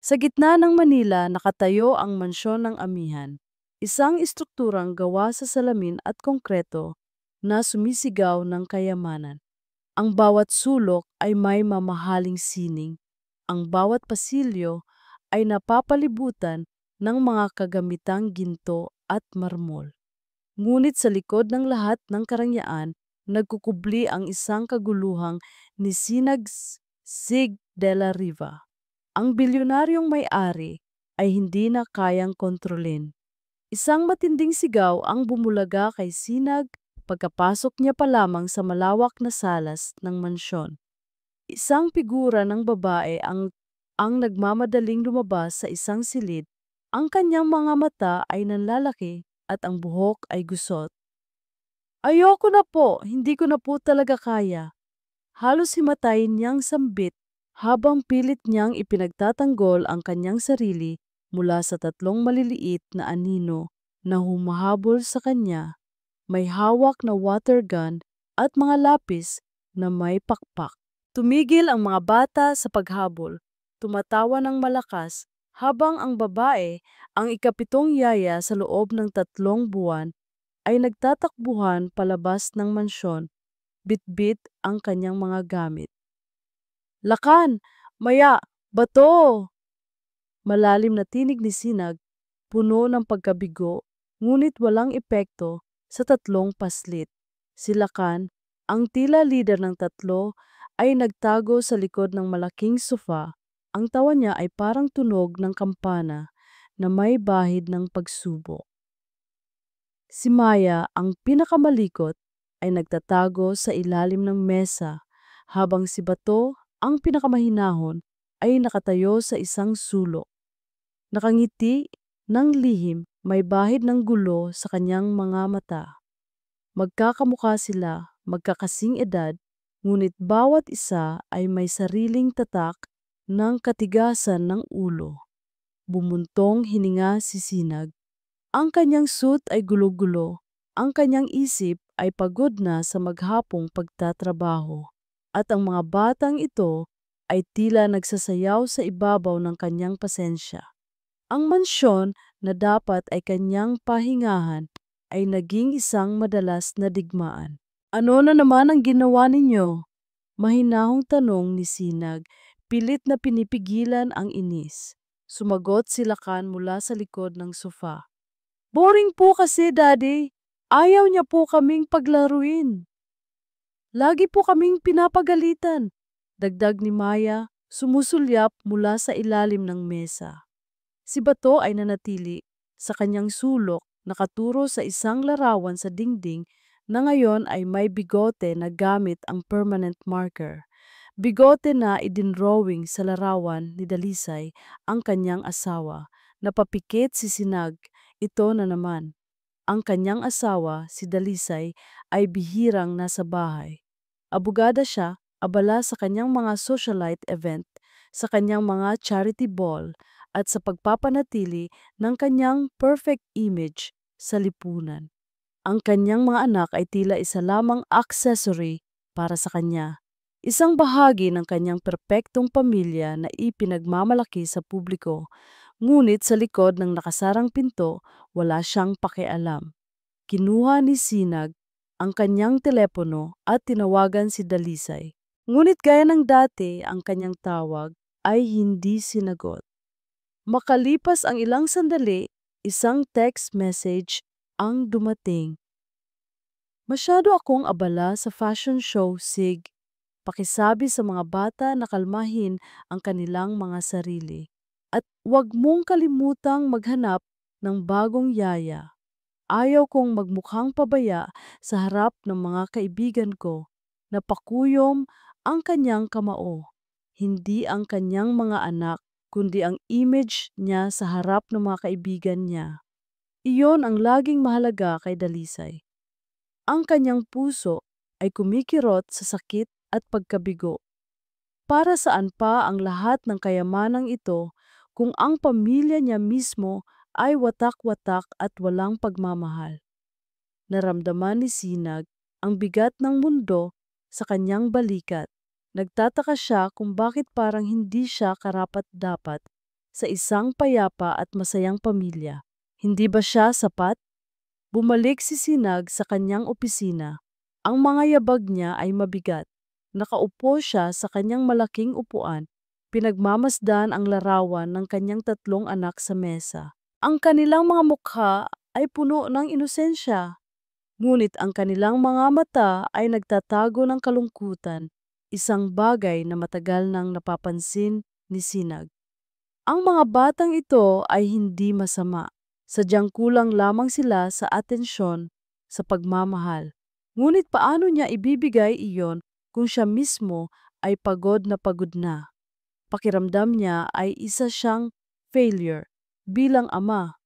Sa gitna ng Manila nakatayo ang mansyon ng amihan, isang estrukturang gawa sa salamin at konkreto na sumisigaw ng kayamanan. Ang bawat sulok ay may mamahaling sining, ang bawat pasilyo ay napapalibutan ng mga kagamitang ginto at marmol. Ngunit sa likod ng lahat ng karangyaan, nagkukubli ang isang kaguluhang ni Sinag Sig de la Riva. Ang bilyonaryong may-ari ay hindi na kayang kontrolin. Isang matinding sigaw ang bumulaga kay Sinag pagkapasok niya pa lamang sa malawak na salas ng mansyon. Isang figura ng babae ang nagmamadaling lumabas sa isang silid. Ang kanyang mga mata ay nanlalaki at ang buhok ay gusot. Ayoko na po, hindi ko na po talaga kaya. Halos himatayin niyang sambit habang pilit niyang ipinagtatanggol ang kanyang sarili mula sa tatlong maliliit na anino na humahabol sa kanya. May hawak na water gun at mga lapis na may pakpak. Tumigil ang mga bata sa paghabol, tumatawa ng malakas habang ang babae, ang ikapitong yaya sa loob ng 3 buwan, ay nagtatakbuhan palabas ng mansyon, bitbit ang kanyang mga gamit. Lakan! Maya! Bato! Malalim na tinig ni Sinag, puno ng pagkabigo, ngunit walang epekto sa 3 paslit. Si Lakan, ang tila leader ng 3, ay nagtago sa likod ng malaking sofa. Ang tawa niya ay parang tunog ng kampana na may bahid ng pagsubok. Si Maya, ang pinakamalikot, ay nagtatago sa ilalim ng mesa, habang si Bato, ang pinakamahinahon, ay nakatayo sa isang sulok. Nakangiti ng lihim, may bahid ng gulo sa kanyang mga mata. Magkakamukha sila, magkakasing edad, ngunit bawat isa ay may sariling tatak ng katigasan ng ulo. Bumuntong hininga si Sinag. Ang kanyang suit ay gulo-gulo, ang kanyang isip ay pagod na sa maghapong pagtatrabaho, at ang mga batang ito ay tila nagsasayaw sa ibabaw ng kanyang pasensya. Ang mansyon na dapat ay kanyang pahingahan ay naging isang madalas na digmaan. Ano na naman ang ginawa ninyo? Mahinahong tanong ni Sinag, pilit na pinipigilan ang inis. Sumagot si Lakan mula sa likod ng sofa. Boring po kasi, Daddy. Ayaw niya po kaming paglaruin. Lagi po kaming pinapagalitan. Dagdag ni Maya, sumusulyap mula sa ilalim ng mesa. Si Bato ay nanatili sa kanyang sulok, nakaturo sa isang larawan sa dingding na ngayon ay may bigote na gamit ang permanent marker. Bigote na idinrawing sa larawan ni Dalisay, ang kanyang asawa. Napapikit si Sinag, ito na naman. Ang kanyang asawa, si Dalisay, ay bihirang nasa bahay. Abogada siya, abala sa kanyang mga socialite event, sa kanyang mga charity ball, at sa pagpapanatili ng kanyang perfect image sa lipunan. Ang kanyang mga anak ay tila isa lamang accessory para sa kanya. Isang bahagi ng kanyang perpektong pamilya na ipinagmamalaki sa publiko, ngunit sa likod ng nakasarang pinto, wala siyang pakialam. Kinuha ni Sinag ang kanyang telepono at tinawagan si Dalisay. Ngunit gaya ng dati, ang kanyang tawag ay hindi sinagot. Makalipas ang ilang sandali, isang text message ang dumating. Masyado akong abala sa fashion show, Sig. Pakisabi sa mga bata na kalmahin ang kanilang mga sarili. At huwag mong kalimutang maghanap ng bagong yaya. Ayaw kong magmukhang pabaya sa harap ng mga kaibigan ko na pakuyom ang kanyang kamao. Hindi ang kanyang mga anak, kundi ang image niya sa harap ng mga kaibigan niya. Iyon ang laging mahalaga kay Dalisay. Ang kanyang puso ay kumikirot sa sakit at pagkabigo. Para saan pa ang lahat ng kayamanang ito kung ang pamilya niya mismo ay watak-watak at walang pagmamahal? Naramdaman ni Sinag ang bigat ng mundo sa kanyang balikat. Nagtataka siya kung bakit parang hindi siya karapat-dapat sa isang payapa at masayang pamilya. Hindi ba siya sapat? Bumalik si Sinag sa kanyang opisina. Ang mga yabag niya ay mabigat. Nakaupo siya sa kanyang malaking upuan. Pinagmamasdan ang larawan ng kanyang 3 anak sa mesa. Ang kanilang mga mukha ay puno ng inosensya. Ngunit ang kanilang mga mata ay nagtatago ng kalungkutan, isang bagay na matagal nang napapansin ni Sinag. Ang mga batang ito ay hindi masama. Sadyang kulang lamang sila sa atensyon, sa pagmamahal. Ngunit paano niya ibibigay iyon kung siya mismo ay pagod na? Pakiramdam niya ay isa siyang failure bilang ama,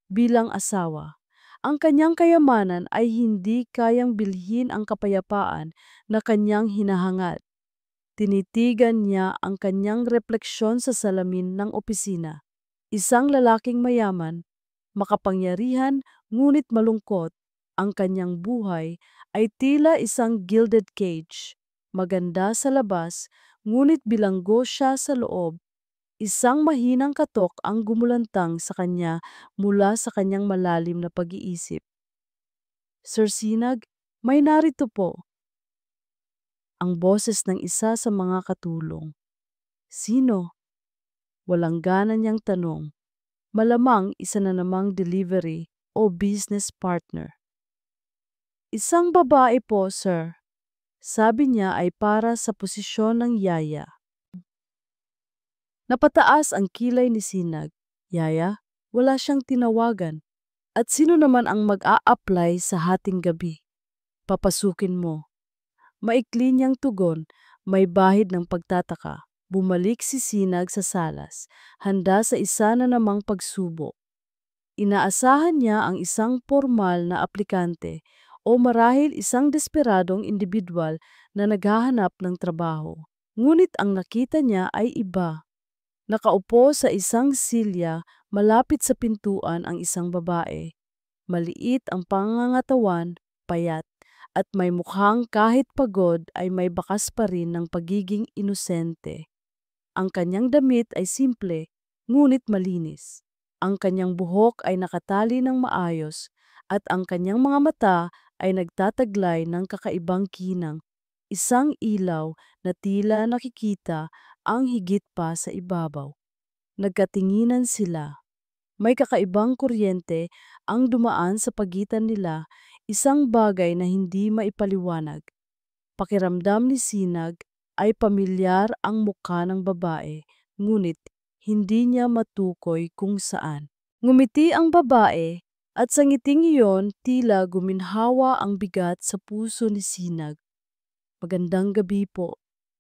bilang asawa. Ang kanyang kayamanan ay hindi kayang bilhin ang kapayapaan na kanyang hinahangad. Tinitigan niya ang kanyang refleksyon sa salamin ng opisina. Isang lalaking mayaman, makapangyarihan ngunit malungkot. Ang kanyang buhay ay tila isang gilded cage. Maganda sa labas, ngunit bilanggo siya sa loob. Isang mahinang katok ang gumulantang sa kanya mula sa kanyang malalim na pag-iisip. Sir Sinag, may narito po. Ang boses ng isa sa mga katulong. Sino? Walang gana niyang tanong. Malamang isa na namang delivery o business partner. Isang babae po, sir. Sabi niya ay para sa posisyon ng yaya. Napataas ang kilay ni Sinag. Yaya, wala siyang tinawagan. At sino naman ang mag-a-apply sa hating gabi? Papasukin mo. Maikli niyang tugon, may bahid ng pagtataka. Bumalik si Sinag sa salas, handa sa isa na namang pagsubok. Inaasahan niya ang isang formal na aplikante o marahil isang desperadong individual na naghahanap ng trabaho. Ngunit ang nakita niya ay iba. Nakaupo sa isang silya malapit sa pintuan ang isang babae. Maliit ang pangangatawan, payat, at may mukhang kahit pagod ay may bakas pa rin ng pagiging inosente. Ang kanyang damit ay simple, ngunit malinis. Ang kanyang buhok ay nakatali ng maayos, at ang kanyang mga mata ay nagtataglay ng kakaibang kinang, isang ilaw na tila nakikita ang higit pa sa ibabaw. Nagkatinginan sila. May kakaibang kuryente ang dumaan sa pagitan nila, isang bagay na hindi maipaliwanag. Pakiramdam ni Sinag ay pamilyar ang mukha ng babae, ngunit hindi niya matukoy kung saan. Ngumiti ang babae at sa ngiting iyon tila guminhawa ang bigat sa puso ni Sinag. Magandang gabi po.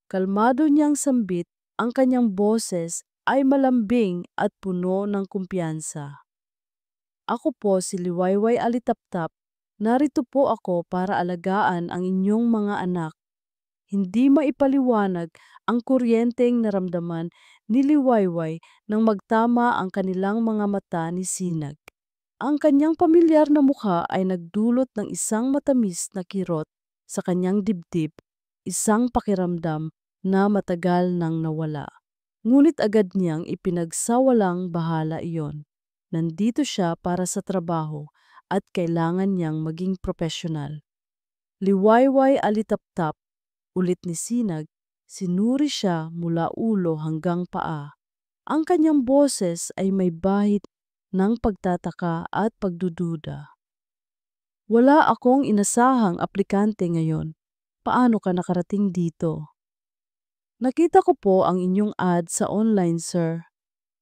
Kalmado niyang sambit, ang kanyang boses ay malambing at puno ng kumpiyansa. Ako po si Liwayway Alitaptap. Narito po ako para alagaan ang inyong mga anak. Hindi maipaliwanag ang kuryenteng naramdaman ni Liwayway nang magtama ang kanilang mga mata ni Sinag. Ang kanyang pamilyar na mukha ay nagdulot ng isang matamis na kirot sa kanyang dibdib, isang pakiramdam na matagal nang nawala. Ngunit agad niyang ipinagsawalang bahala iyon. Nandito siya para sa trabaho at kailangan niyang maging profesional. Liwayway Alitaptap, ulit ni Sinag, sinuri siya mula ulo hanggang paa. Ang kanyang boses ay may bahid ng pagtataka at pagdududa. Wala akong inasahang aplikante ngayon. Paano ka nakarating dito? Nakita ko po ang inyong ad sa online, sir.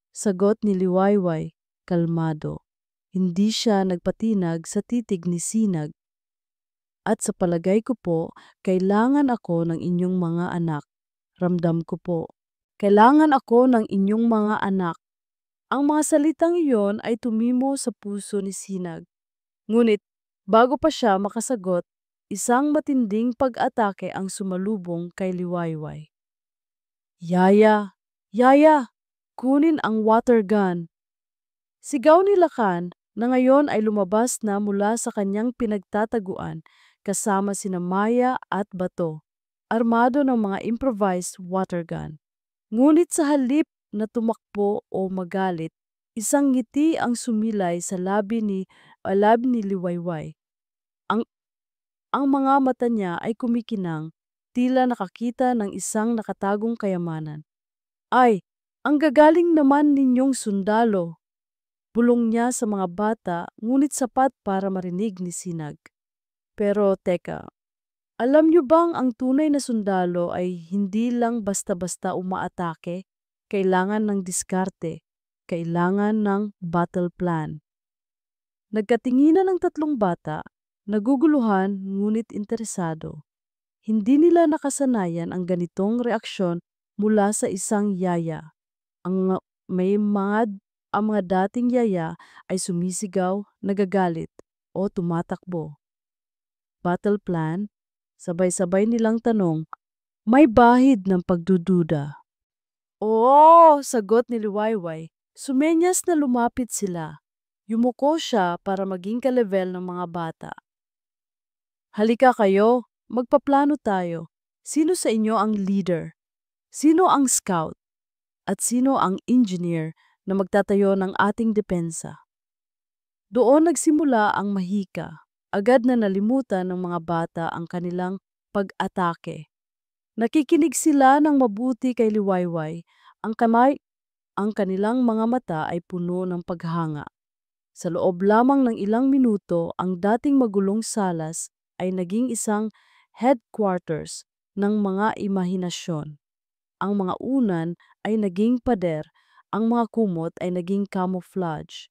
Sagot ni Liwayway, kalmado. Hindi siya nagpatinag sa titig ni Sinag. At sa palagay ko po, kailangan ako ng inyong mga anak. Ramdam ko po. Kailangan ako ng inyong mga anak. Ang mga salitang iyon ay tumimo sa puso ni Sinag. Ngunit, bago pa siya makasagot, isang matinding pag-atake ang sumalubong kay Liwayway. Yaya! Yaya! Kunin ang water gun! Sigaw ni Lakan na ngayon ay lumabas na mula sa kanyang pinagtataguan kasama sina Maya at Bato, armado ng mga improvised water gun. Ngunit sa halip na tumakbo o magalit. Isang ngiti ang sumilay sa labi ni Liwayway. Ang, ang mga mata niya ay kumikinang, tila nakakita ng isang nakatagong kayamanan. Ay, ang gagaling naman ninyong sundalo. Bulong niya sa mga bata, ngunit sapat para marinig ni Sinag. Pero teka, alam niyo bang ang tunay na sundalo ay hindi lang basta-basta umaatake? Kailangan ng diskarte, kailangan ng battle plan. Nagkatinginan ng tatlong bata, naguguluhan ngunit interesado. Hindi nila nakasanayan ang ganitong reaksyon mula sa isang yaya. Ang may mga ang mga dating yaya ay sumisigaw, nagagalit, o tumatakbo. Battle plan, sabay-sabay nilang tanong, may bahid ng pagdududa. Oo, sagot ni Liwayway. Sumenyas na lumapit sila. Yumuko siya para maging ka-level ng mga bata. Halika kayo, magpaplano tayo. Sino sa inyo ang leader? Sino ang scout? At sino ang engineer na magtatayo ng ating depensa? Doon nagsimula ang mahika. Agad na nalimutan ng mga bata ang kanilang pag-atake. Nakikinig sila ng mabuti kay Liwayway. Ang kanilang mga mata ay puno ng paghanga. Sa loob lamang ng ilang minuto, ang dating magulong salas ay naging isang headquarters ng mga imahinasyon. Ang mga unan ay naging pader, ang mga kumot ay naging camouflage.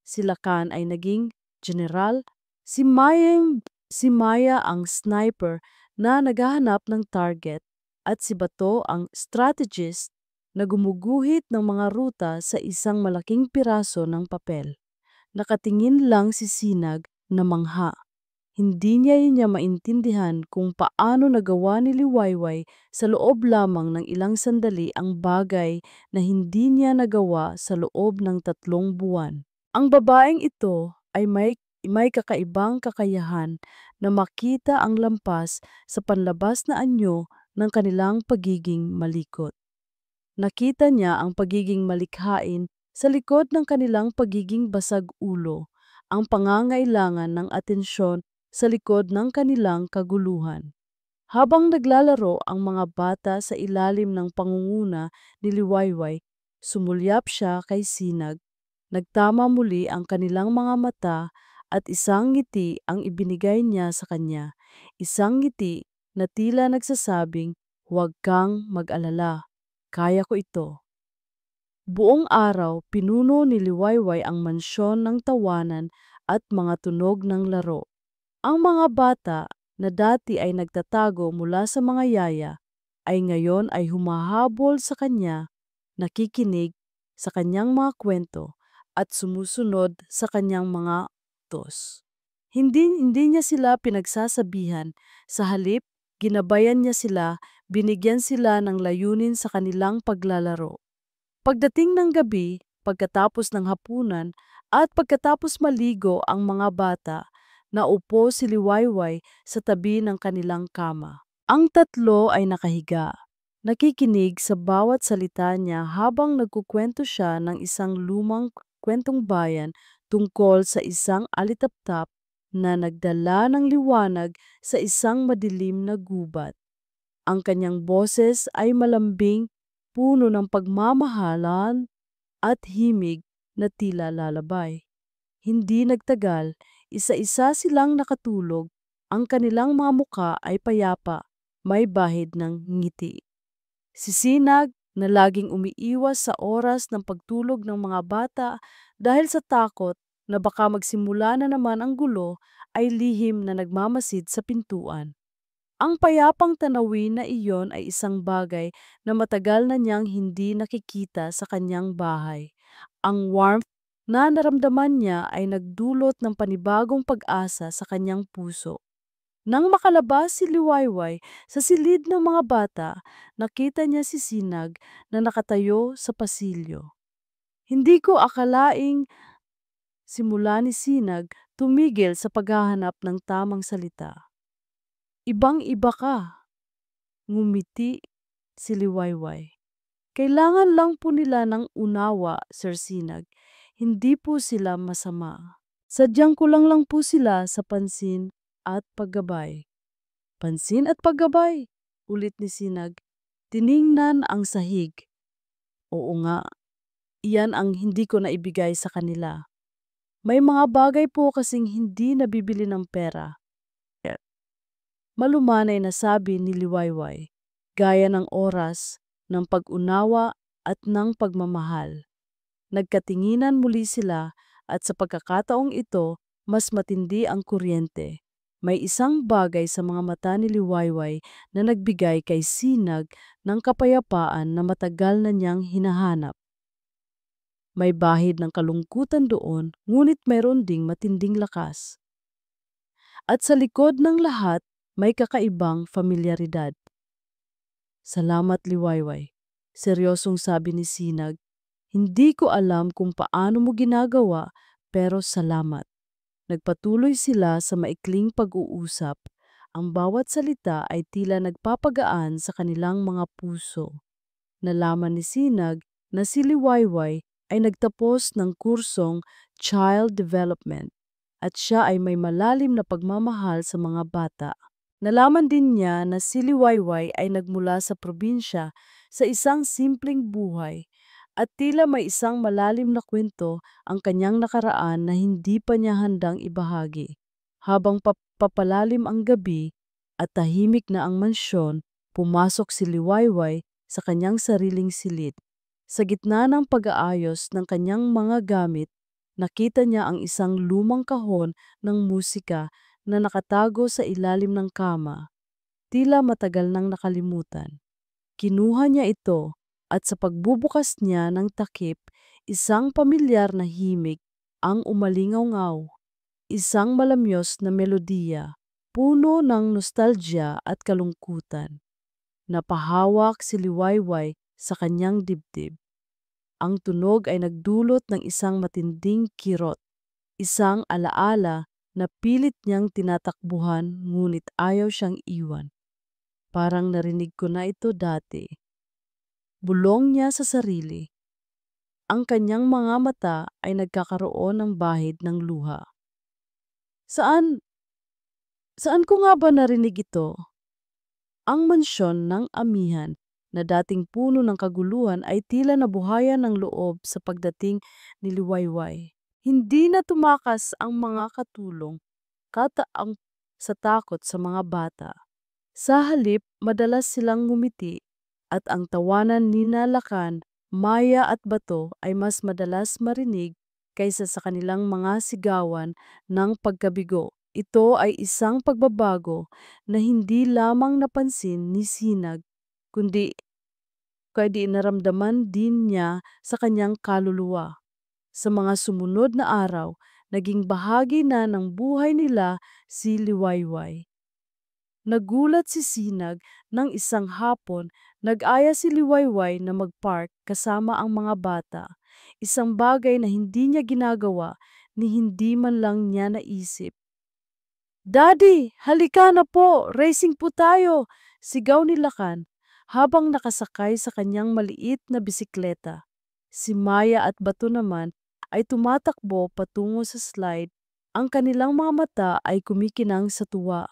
Si Lakan ay naging general, si Maya ang sniper na naghahanap ng target, at si Bato ang strategist na gumuguhit ng mga ruta sa isang malaking piraso ng papel. Nakatingin lang si Sinag na mangha. Hindi niya maintindihan kung paano nagawa ni Liwayway sa loob lamang ng ilang sandali ang bagay na hindi niya nagawa sa loob ng 3 buwan. Ang babaeng ito ay may kakaibang kakayahan na makita ang lampas sa panlabas na anyo ng kanilang pagiging malikot. Nakita niya ang pagiging malikhain sa likod ng kanilang pagiging basag ulo, ang pangangailangan ng atensyon sa likod ng kanilang kaguluhan. Habang naglalaro ang mga bata sa ilalim ng pangunguna ni Liwayway, sumulyap siya kay Sinag. Nagtama muli ang kanilang mga mata at isang ngiti ang ibinigay niya sa kanya. Isang ngiti na tila nagsasabing, huwag kang mag-alala, kaya ko ito. Buong araw, pinuno ni Liwayway ang mansyon ng tawanan at mga tunog ng laro. Ang mga bata na dati ay nagtatago mula sa mga yaya ay ngayon ay humahabol sa kanya, nakikinig sa kanyang mga kwento at sumusunod sa kanyang mga utos. Hindi niya sila pinagsasabihan, sa halip, ginabayan niya sila, binigyan sila ng layunin sa kanilang paglalaro. Pagdating ng gabi, pagkatapos ng hapunan, at pagkatapos maligo ang mga bata, naupo si Liwayway sa tabi ng kanilang kama. Ang tatlo ay nakahiga, nakikinig sa bawat salita niya habang nagkukwento siya ng isang lumang kwentong bayan tungkol sa isang alitaptap na nagdala ng liwanag sa isang madilim na gubat. Ang kanyang boses ay malambing, puno ng pagmamahalan at himig na tila lalabay. Hindi nagtagal, isa-isa silang nakatulog, ang kanilang mga muka ay payapa, may bahid ng ngiti. Si Sinag, na laging umiiwas sa oras ng pagtulog ng mga bata dahil sa takot na baka magsimula na naman ang gulo, ay lihim na nagmamasid sa pintuan. Ang payapang tanawin na iyon ay isang bagay na matagal na niyang hindi nakikita sa kanyang bahay. Ang warmth na naramdaman niya ay nagdulot ng panibagong pag-asa sa kanyang puso. Nang makalabas si Liwayway sa silid ng mga bata, nakita niya si Sinag na nakatayo sa pasilyo. Hindi ko akalaing simula ni Sinag tumigil sa paghahanap ng tamang salita. Ibang-iba ka, ngumiti si Liwayway. Kailangan lang po nila ng unawa, Sir Sinag. Hindi po sila masama. Sadyang kulang lang po sila sa pansin at paggabay. Pansin at paggabay, ulit ni Sinag. Tiningnan ang sahig. Oo nga, iyan ang hindi ko naibigay sa kanila. May mga bagay po kasing hindi nabibili ng pera. Malumanay na sabi ni Liwayway, gaya ng oras, ng pag-unawa at ng pagmamahal. Nagkatinginan muli sila at sa pagkakataong ito, mas matindi ang kuryente. May isang bagay sa mga mata ni Liwayway na nagbigay kay Sinag ng kapayapaan na matagal na niyang hinahanap. May bahid ng kalungkutan doon, ngunit mayroon ding matinding lakas. At sa likod ng lahat, may kakaibang familiaridad. Salamat, Liwayway. Seryosong sabi ni Sinag. Hindi ko alam kung paano mo ginagawa, pero salamat. Nagpatuloy sila sa maikling pag-uusap. Ang bawat salita ay tila nagpapagaan sa kanilang mga puso. Nalaman ni Sinag na si Liwayway ay nagtapos ng kursong Child Development at siya ay may malalim na pagmamahal sa mga bata. Nalaman din niya na si Liwayway ay nagmula sa probinsya sa isang simpleng buhay at tila may isang malalim na kwento ang kanyang nakaraan na hindi pa niya handang ibahagi. Habang papalalim ang gabi at tahimik na ang mansyon, pumasok si Liwayway sa kanyang sariling silid. Sa gitna ng pag-aayos ng kanyang mga gamit, nakita niya ang isang lumang kahon ng musika na nakatago sa ilalim ng kama. Tila matagal nang nakalimutan. Kinuha niya ito at sa pagbubukas niya ng takip, isang pamilyar na himig ang umalingaw-ngaw. Isang malamyos na melodiya, puno ng nostalgia at kalungkutan. Napahawak si Liwayway sa kanyang dibdib. Ang tunog ay nagdulot ng isang matinding kirot, isang alaala na pilit niyang tinatakbuhan ngunit ayaw siyang iwan. Parang narinig ko na ito dati. Bulong niya sa sarili. Ang kanyang mga mata ay nagkakaroon ng bahid ng luha. Saan? Saan ko nga ba narinig ito? Ang mansyon ng amihan na dating puno ng kaguluhan ay tila nabuhayan ng loob sa pagdating ni Liwayway. Hindi na tumakas ang mga katulong, kataang sa takot sa mga bata. Sa halip, madalas silang ngumiti at ang tawanan ni Lakan, Maya at Bato ay mas madalas marinig kaysa sa kanilang mga sigawan ng pagkabigo. Ito ay isang pagbabago na hindi lamang napansin ni Sinag, kundi naramdaman din niya sa kanyang kaluluwa. Sa mga sumunod na araw, naging bahagi na ng buhay nila si Liwayway. Nagulat si Sinag nang isang hapon, nag-aya si Liwayway na mag-park kasama ang mga bata. Isang bagay na hindi niya ginagawa ni hindi man lang niya naisip. Daddy, halika na po! Racing po tayo! Sigaw ni Lakan habang nakasakay sa kanyang maliit na bisikleta. Si Maya at Bato naman ay tumatakbo patungo sa slide. Ang kanilang mga mata ay kumikinang sa tuwa.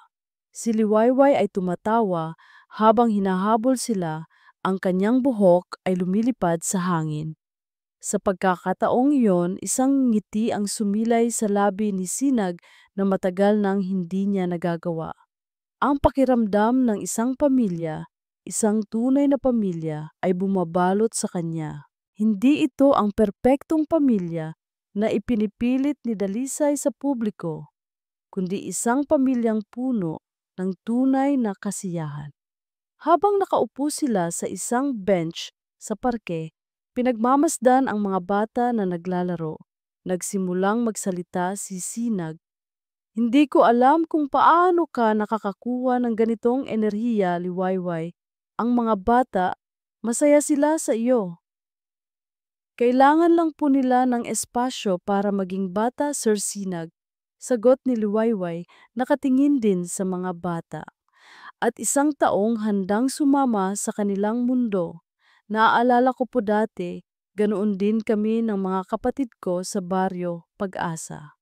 Si Liwayway ay tumatawa habang hinahabol sila, ang kanyang buhok ay lumilipad sa hangin. Sa pagkakataong iyon, isang ngiti ang sumilay sa labi ni Sinag na matagal nang hindi niya nagagawa. Ang pakiramdam ng isang pamilya, isang tunay na pamilya, ay bumabalot sa kanya. Hindi ito ang perpektong pamilya na ipinipilit ni Dalisay sa publiko, kundi isang pamilyang puno ng tunay na kasiyahan. Habang nakaupo sila sa isang bench sa parke, pinagmamasdan ang mga bata na naglalaro. Nagsimulang magsalita si Sinag. Hindi ko alam kung paano ka nakakakuha ng ganitong enerhiya, Liwayway. Ang mga bata, masaya sila sa iyo. Kailangan lang po nila ng espasyo para maging bata, Sir Sinag. Sagot ni Liwayway, nakatingin din sa mga bata. At isang taong handang sumama sa kanilang mundo. Naaalala ko po dati, ganoon din kami ng mga kapatid ko sa baryo Pag-asa.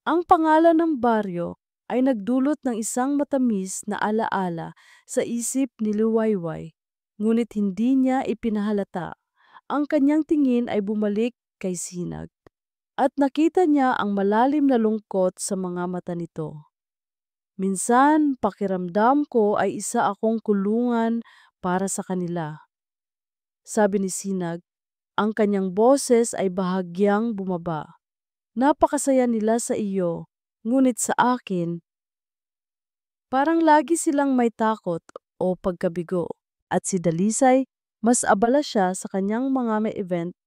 Ang pangalan ng baryo ay nagdulot ng isang matamis na alaala sa isip ni Luwayway, ngunit hindi niya ipinahalata. Ang kanyang tingin ay bumalik kay Sinag, at nakita niya ang malalim na lungkot sa mga mata nito. Minsan, pakiramdam ko ay isa akong kulungan para sa kanila, sabi ni Sinag. Ang kanyang boses ay bahagyang bumaba. Napakasaya nila sa iyo, ngunit sa akin, parang lagi silang may takot o pagkabigo. At si Dalisay, mas abala siya sa kanyang mga may event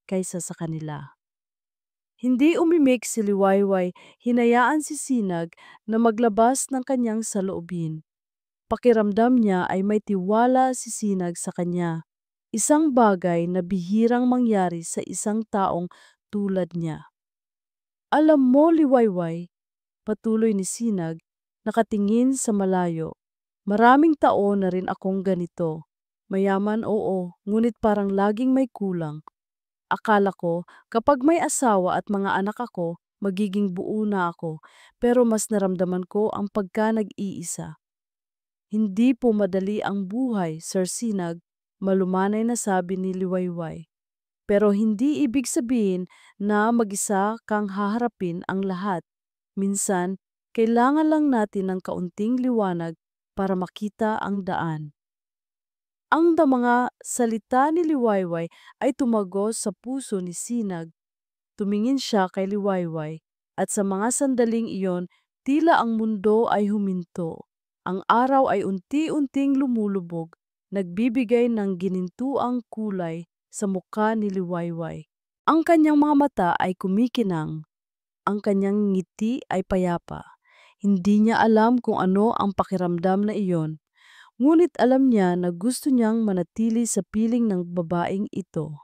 kaysa sa kanila. Hindi umimik si Liwayway, hinayaan si Sinag na maglabas ng kanyang saloobin. Pakiramdam niya ay may tiwala si Sinag sa kanya, isang bagay na bihirang mangyari sa isang taong tulad niya. Alam mo, Liwayway, patuloy ni Sinag, nakatingin sa malayo. Maraming taon na rin akong ganito. Mayaman, oo, ngunit parang laging may kulang. Akala ko, kapag may asawa at mga anak ako, magiging buo na ako, pero mas naramdaman ko ang pagka nag-iisa. Hindi po madali ang buhay, Sir Sinag, malumanay na sabi ni Liwayway. Pero hindi ibig sabihin na mag-isa kang haharapin ang lahat. Minsan, kailangan lang natin ng kaunting liwanag para makita ang daan. Ang mga salita ni Liwayway ay tumagos sa puso ni Sinag. Tumingin siya kay Liwayway at sa mga sandaling iyon, tila ang mundo ay huminto. Ang araw ay unti-unting lumulubog, nagbibigay ng ginintuang kulay sa mukha ni Liwayway. Ang kanyang mga mata ay kumikinang, ang kanyang ngiti ay payapa. Hindi niya alam kung ano ang pakiramdam na iyon, ngunit alam niya na gusto niyang manatili sa piling ng babaeng ito.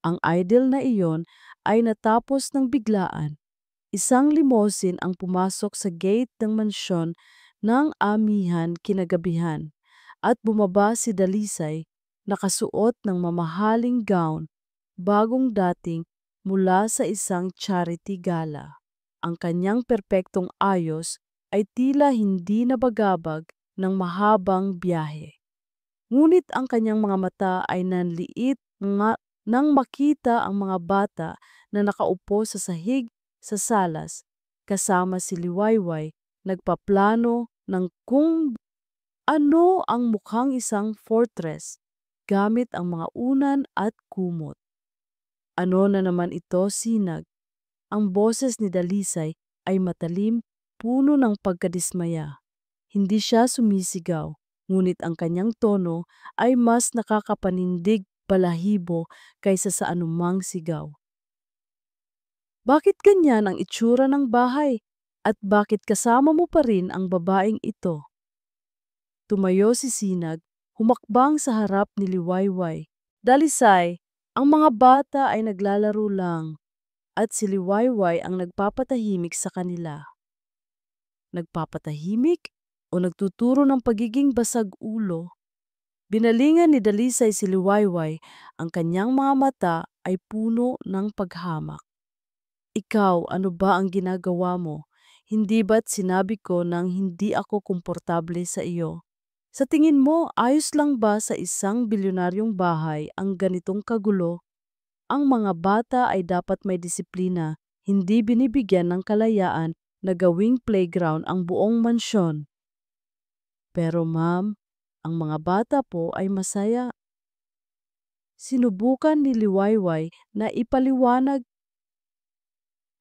Ang idol na iyon ay natapos ng biglaan. Isang limousine ang pumasok sa gate ng mansyon ng amihan kinagabihan at bumaba si Dalisay, nakasuot ng mamahaling gown, bagong dating mula sa isang charity gala. Ang kanyang perpektong ayos ay tila hindi nabagabag ng mahabang biyahe. Ngunit ang kanyang mga mata ay nanliit nang makita ang mga bata na nakaupo sa sahig sa salas, kasama si Liwayway, nagpaplano ng kung ano ang mukhang isang fortress gamit ang mga unan at kumot. Ano na naman ito, Sinag? Ang boses ni Dalisay ay matalim, puno ng pagkadismaya. Hindi siya sumisigaw, ngunit ang kanyang tono ay mas nakakapanindig balahibo kaysa sa anumang sigaw. Bakit ganyan ang itsura ng bahay? At bakit kasama mo pa rin ang babaeng ito? Tumayo si Sinag, humakbang sa harap ni Liwayway. Dalisay, ang mga bata ay naglalaro lang at si Liwayway ang nagpapatahimik sa kanila. Nagpapatahimik o nagtuturo ng pagiging basag ulo? Binalingan ni Dalisay si Liwayway, ang kanyang mga mata ay puno ng paghamak. Ikaw, ano ba ang ginagawa mo? Hindi ba't sinabi ko nang hindi ako komportable sa iyo? Sa tingin mo, ayos lang ba sa isang bilyonaryong bahay ang ganitong kagulo? Ang mga bata ay dapat may disiplina, hindi binibigyan ng kalayaan na gawing playground ang buong mansyon. Pero ma'am, ang mga bata po ay masaya. Sinubukan ni Liwayway na ipaliwanag,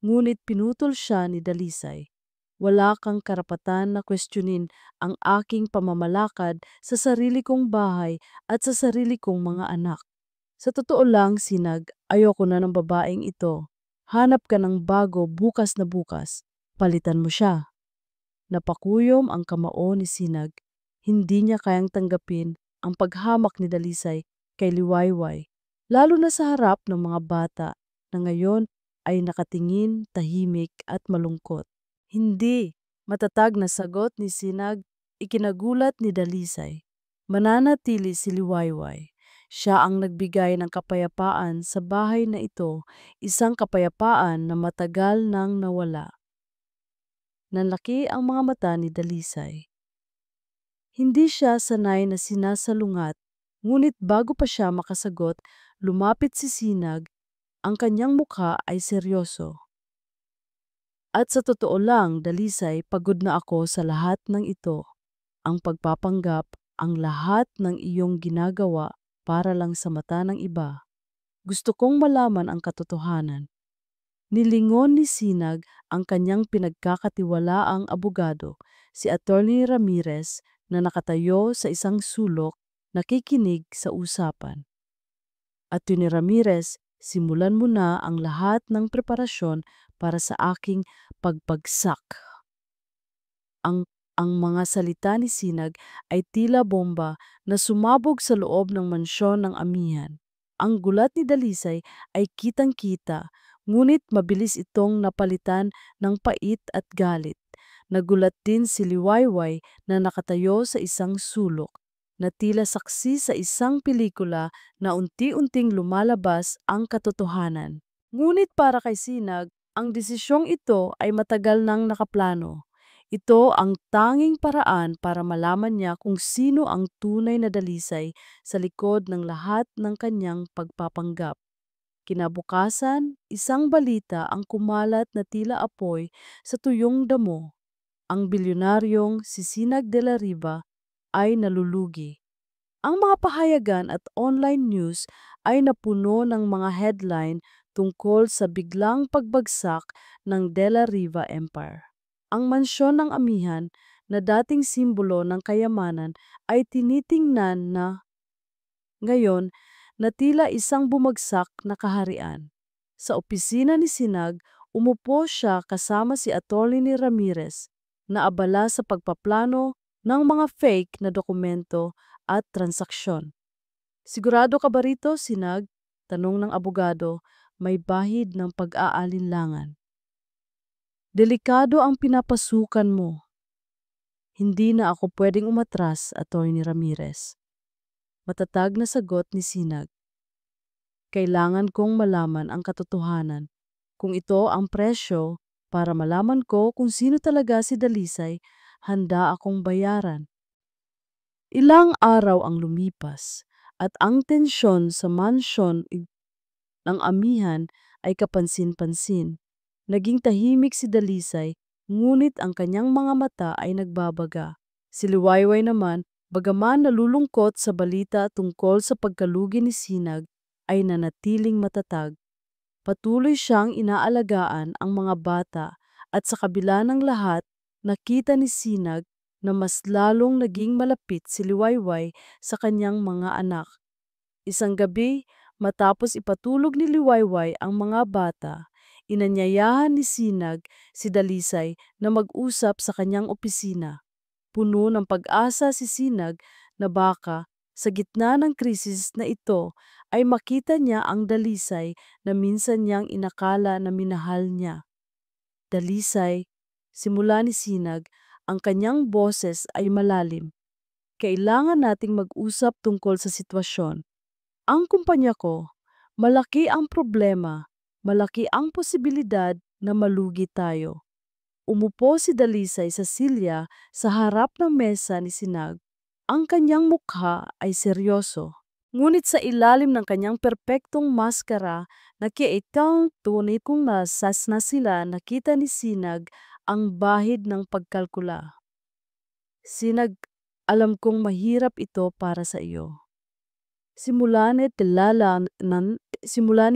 ngunit pinutol siya ni Dalisay. Wala kang karapatan na kwestiyonin ang aking pamamalakad sa sarili kong bahay at sa sarili kong mga anak. Sa totoo lang, Sinag, ayoko na ng babaeng ito. Hanap ka ng bago bukas na bukas. Palitan mo siya. Napakuyom ang kamao ni Sinag. Hindi niya kayang tanggapin ang paghamak ni Dalisay kay Liwayway, lalo na sa harap ng mga bata na ngayon ay nakatingin, tahimik at malungkot. Hindi, matatag na sagot ni Sinag, ikinagulat ni Dalisay. Mananatili si Liwayway. Siya ang nagbigay ng kapayapaan sa bahay na ito, isang kapayapaan na matagal nang nawala. Nanlaki ang mga mata ni Dalisay. Hindi siya sanay na sinasalungat, ngunit bago pa siya makasagot, lumapit si Sinag, ang kanyang mukha ay seryoso. At sa totoo lang, Dalisay, pagod na ako sa lahat ng ito. Ang pagpapanggap, ang lahat ng iyong ginagawa para lang sa mata ng iba. Gusto kong malaman ang katotohanan. Nilingon ni Sinag ang kanyang pinagkakatiwalaang abogado, si Attorney Ramirez, na nakatayo sa isang sulok, nakikinig sa usapan. Attorney Ramirez, simulan mo na ang lahat ng preparasyon para sa aking pagbagsak. Ang mga salita ni Sinag ay tila bomba na sumabog sa loob ng mansyon ng amihan. Ang gulat ni Dalisay ay kitang-kita, ngunit mabilis itong napalitan ng pait at galit. Nagulat din si Liwayway na nakatayo sa isang sulok, na tila saksi sa isang pelikula na unti-unting lumalabas ang katotohanan. Ngunit para kay Sinag, ang desisyong ito ay matagal nang nakaplano. Ito ang tanging paraan para malaman niya kung sino ang tunay na Dalisay sa likod ng lahat ng kanyang pagpapanggap. Kinabukasan, isang balita ang kumalat na tila apoy sa tuyong damo. Ang bilyonaryong si Sinag de la Riva ay nalulugi. Ang mga pahayagan at online news ay napuno ng mga headline tungkol sa biglang pagbagsak ng De La Riva Empire. Ang mansyon ng amihan na dating simbolo ng kayamanan ay tinitingnan na ngayon na tila isang bumagsak na kaharian. Sa opisina ni Sinag, umupo siya kasama si Atty. Ramirez na abala sa pagpaplano ng mga fake na dokumento at transaksyon. Sigurado ka ba rito, Sinag? Tanong ng abogado, may bahid ng pag-aalinlangan. Delikado ang pinapasukan mo. Hindi na ako pwedeng umatras, Atty. Ramirez. Matatag na sagot ni Sinag. Kailangan kong malaman ang katotohanan. Kung ito ang presyo, para malaman ko kung sino talaga si Dalisay, handa akong bayaran. Ilang araw ang lumipas at ang tensyon sa mansyon ng amihan ay kapansin-pansin. Naging tahimik si Dalisay, ngunit ang kanyang mga mata ay nagbabaga. Si Liwayway naman, bagaman nalulungkot sa balita tungkol sa pagkalugi ni Sinag, ay nanatiling matatag. Patuloy siyang inaalagaan ang mga bata at sa kabila ng lahat, nakita ni Sinag na mas lalong naging malapit si Liwayway sa kanyang mga anak. Isang gabi, matapos ipatulog ni Liwayway ang mga bata, inanyayahan ni Sinag si Dalisay na mag-usap sa kanyang opisina. Puno ng pag-asa si Sinag na baka sa gitna ng krisis na ito ay makita niya ang Dalisay na minsan niyang inakala na minahal niya. Dalisay, simula ni Sinag, ang kanyang boses ay malalim. Kailangan nating mag-usap tungkol sa sitwasyon. Ang kumpanya ko, malaki ang problema, malaki ang posibilidad na malugi tayo. Umupo si Dalisay sa silya sa harap ng mesa ni Sinag. Ang kanyang mukha ay seryoso. Ngunit sa ilalim ng kanyang perpektong maskara, nakiitang tunay kung nasas na sila, nakita ni Sinag ang bahid ng pagkalkula. Sinag, alam kong mahirap ito para sa iyo. Simula ni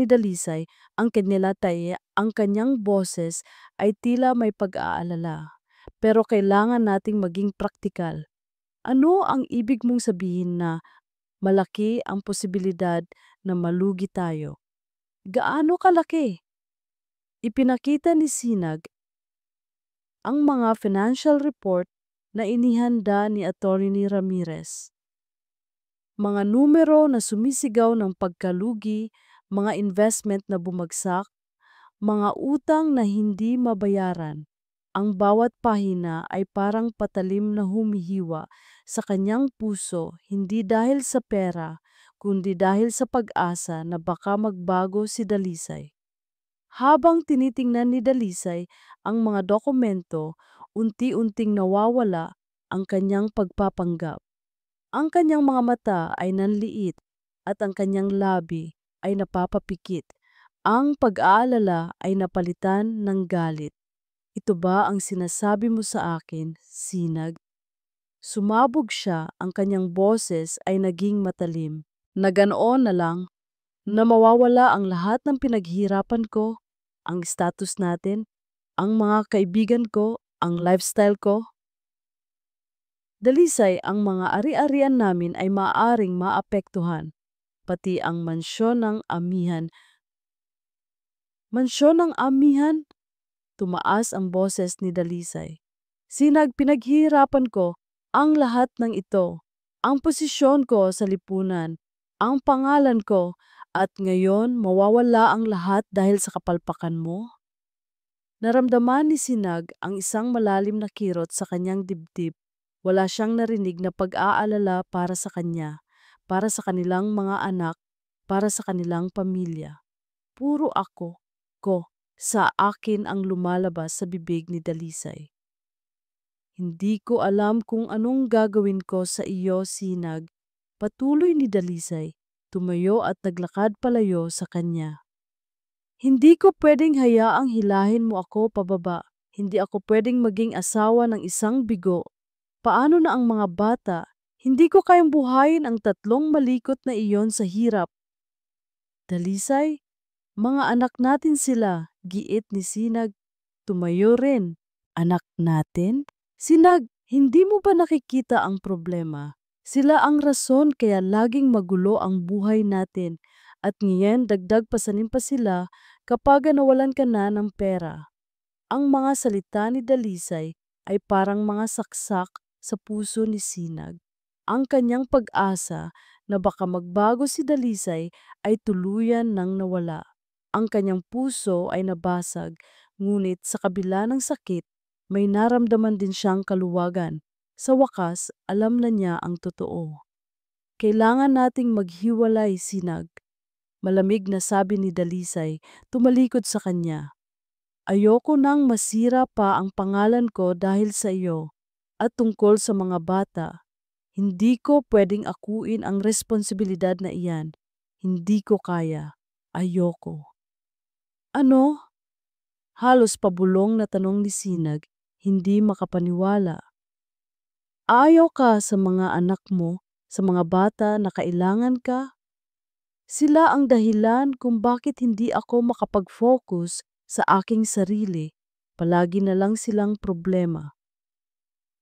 Dalisay, ang ang kanyang boses ay tila may pag-aalala. Pero kailangan nating maging praktikal. Ano ang ibig mong sabihin na malaki ang posibilidad na malugi tayo? Gaano kalaki? Ipinakita ni Sinag ang mga financial report na inihanda ni Atty. Ramirez. Mga numero na sumisigaw ng pagkalugi, mga investment na bumagsak, mga utang na hindi mabayaran. Ang bawat pahina ay parang patalim na humihiwa sa kanyang puso, hindi dahil sa pera, kundi dahil sa pag-asa na baka magbago si Dalisay. Habang tinitingnan ni Dalisay ang mga dokumento, unti-unting nawawala ang kanyang pagpapanggap. Ang kanyang mga mata ay nanliit at ang kanyang labi ay napapapikit. Ang pag-aalala ay napalitan ng galit. Ito ba ang sinasabi mo sa akin, Sinag? Sumabog siya, ang kanyang boses ay naging matalim. Na ganoon na lang, na mawawala ang lahat ng pinaghihirapan ko, ang status natin, ang mga kaibigan ko, ang lifestyle ko. Dalisay, ang mga ari-arian namin ay maaaring maapektuhan, pati ang mansyon ng amihan. Mansyon ng amihan? Tumaas ang boses ni Dalisay. Sinag, pinaghihirapan ko ang lahat ng ito, ang posisyon ko sa lipunan, ang pangalan ko, at ngayon mawawala ang lahat dahil sa kapalpakan mo? Naramdaman ni Sinag ang isang malalim na kirot sa kanyang dibdib. Wala siyang narinig na pag-aalala para sa kanya, para sa kanilang mga anak, para sa kanilang pamilya. Puro ko, sa akin ang lumalabas sa bibig ni Dalisay. Hindi ko alam kung anong gagawin ko sa iyo, Sinag. Patuloy ni Dalisay, tumayo at naglakad palayo sa kanya. Hindi ko pwedeng hayaang hilahin mo ako pababa. Hindi ako pwedeng maging asawa ng isang bigo. Paano na ang mga bata? Hindi ko kayang buhayin ang 3 malikot na iyon sa hirap. Dalisay, mga anak natin sila, giit ni Sinag. Tumayo rin. Anak natin? Sinag, hindi mo ba nakikita ang problema? Sila ang rason kaya laging magulo ang buhay natin at ngayon dagdag pasanin pa sila kapag nawalan ka na ng pera. Ang mga salita ni Dalisay ay parang mga saksak sa puso ni Sinag. Ang kanyang pag-asa na baka magbago si Dalisay ay tuluyan nang nawala. Ang kanyang puso ay nabasag, ngunit sa kabila ng sakit, may naramdaman din siyang kaluwagan. Sa wakas, alam na niya ang totoo. Kailangan nating maghiwalay, Sinag. Malamig na sabi ni Dalisay, tumalikod sa kanya. Ayoko nang masira pa ang pangalan ko dahil sa iyo at tungkol sa mga bata. Hindi ko pwedeng akuin ang responsibilidad na iyan. Hindi ko kaya. Ayoko. Ano? Halos pabulong na tanong ni Sinag, hindi makapaniwala. Ayaw ka sa mga anak mo, sa mga bata na kailangan ka? Sila ang dahilan kung bakit hindi ako makapag-focus sa aking sarili. Palagi na lang silang problema.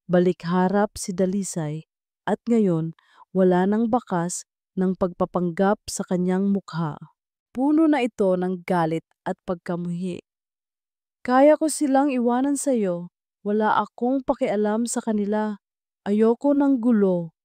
Balik harap si Dalisay at ngayon wala nang bakas ng pagpapanggap sa kanyang mukha. Puno na ito ng galit at pagkamuhi. Kaya ko silang iwanan sa iyo. Wala akong pakialam sa kanila. Ayoko ng gulo.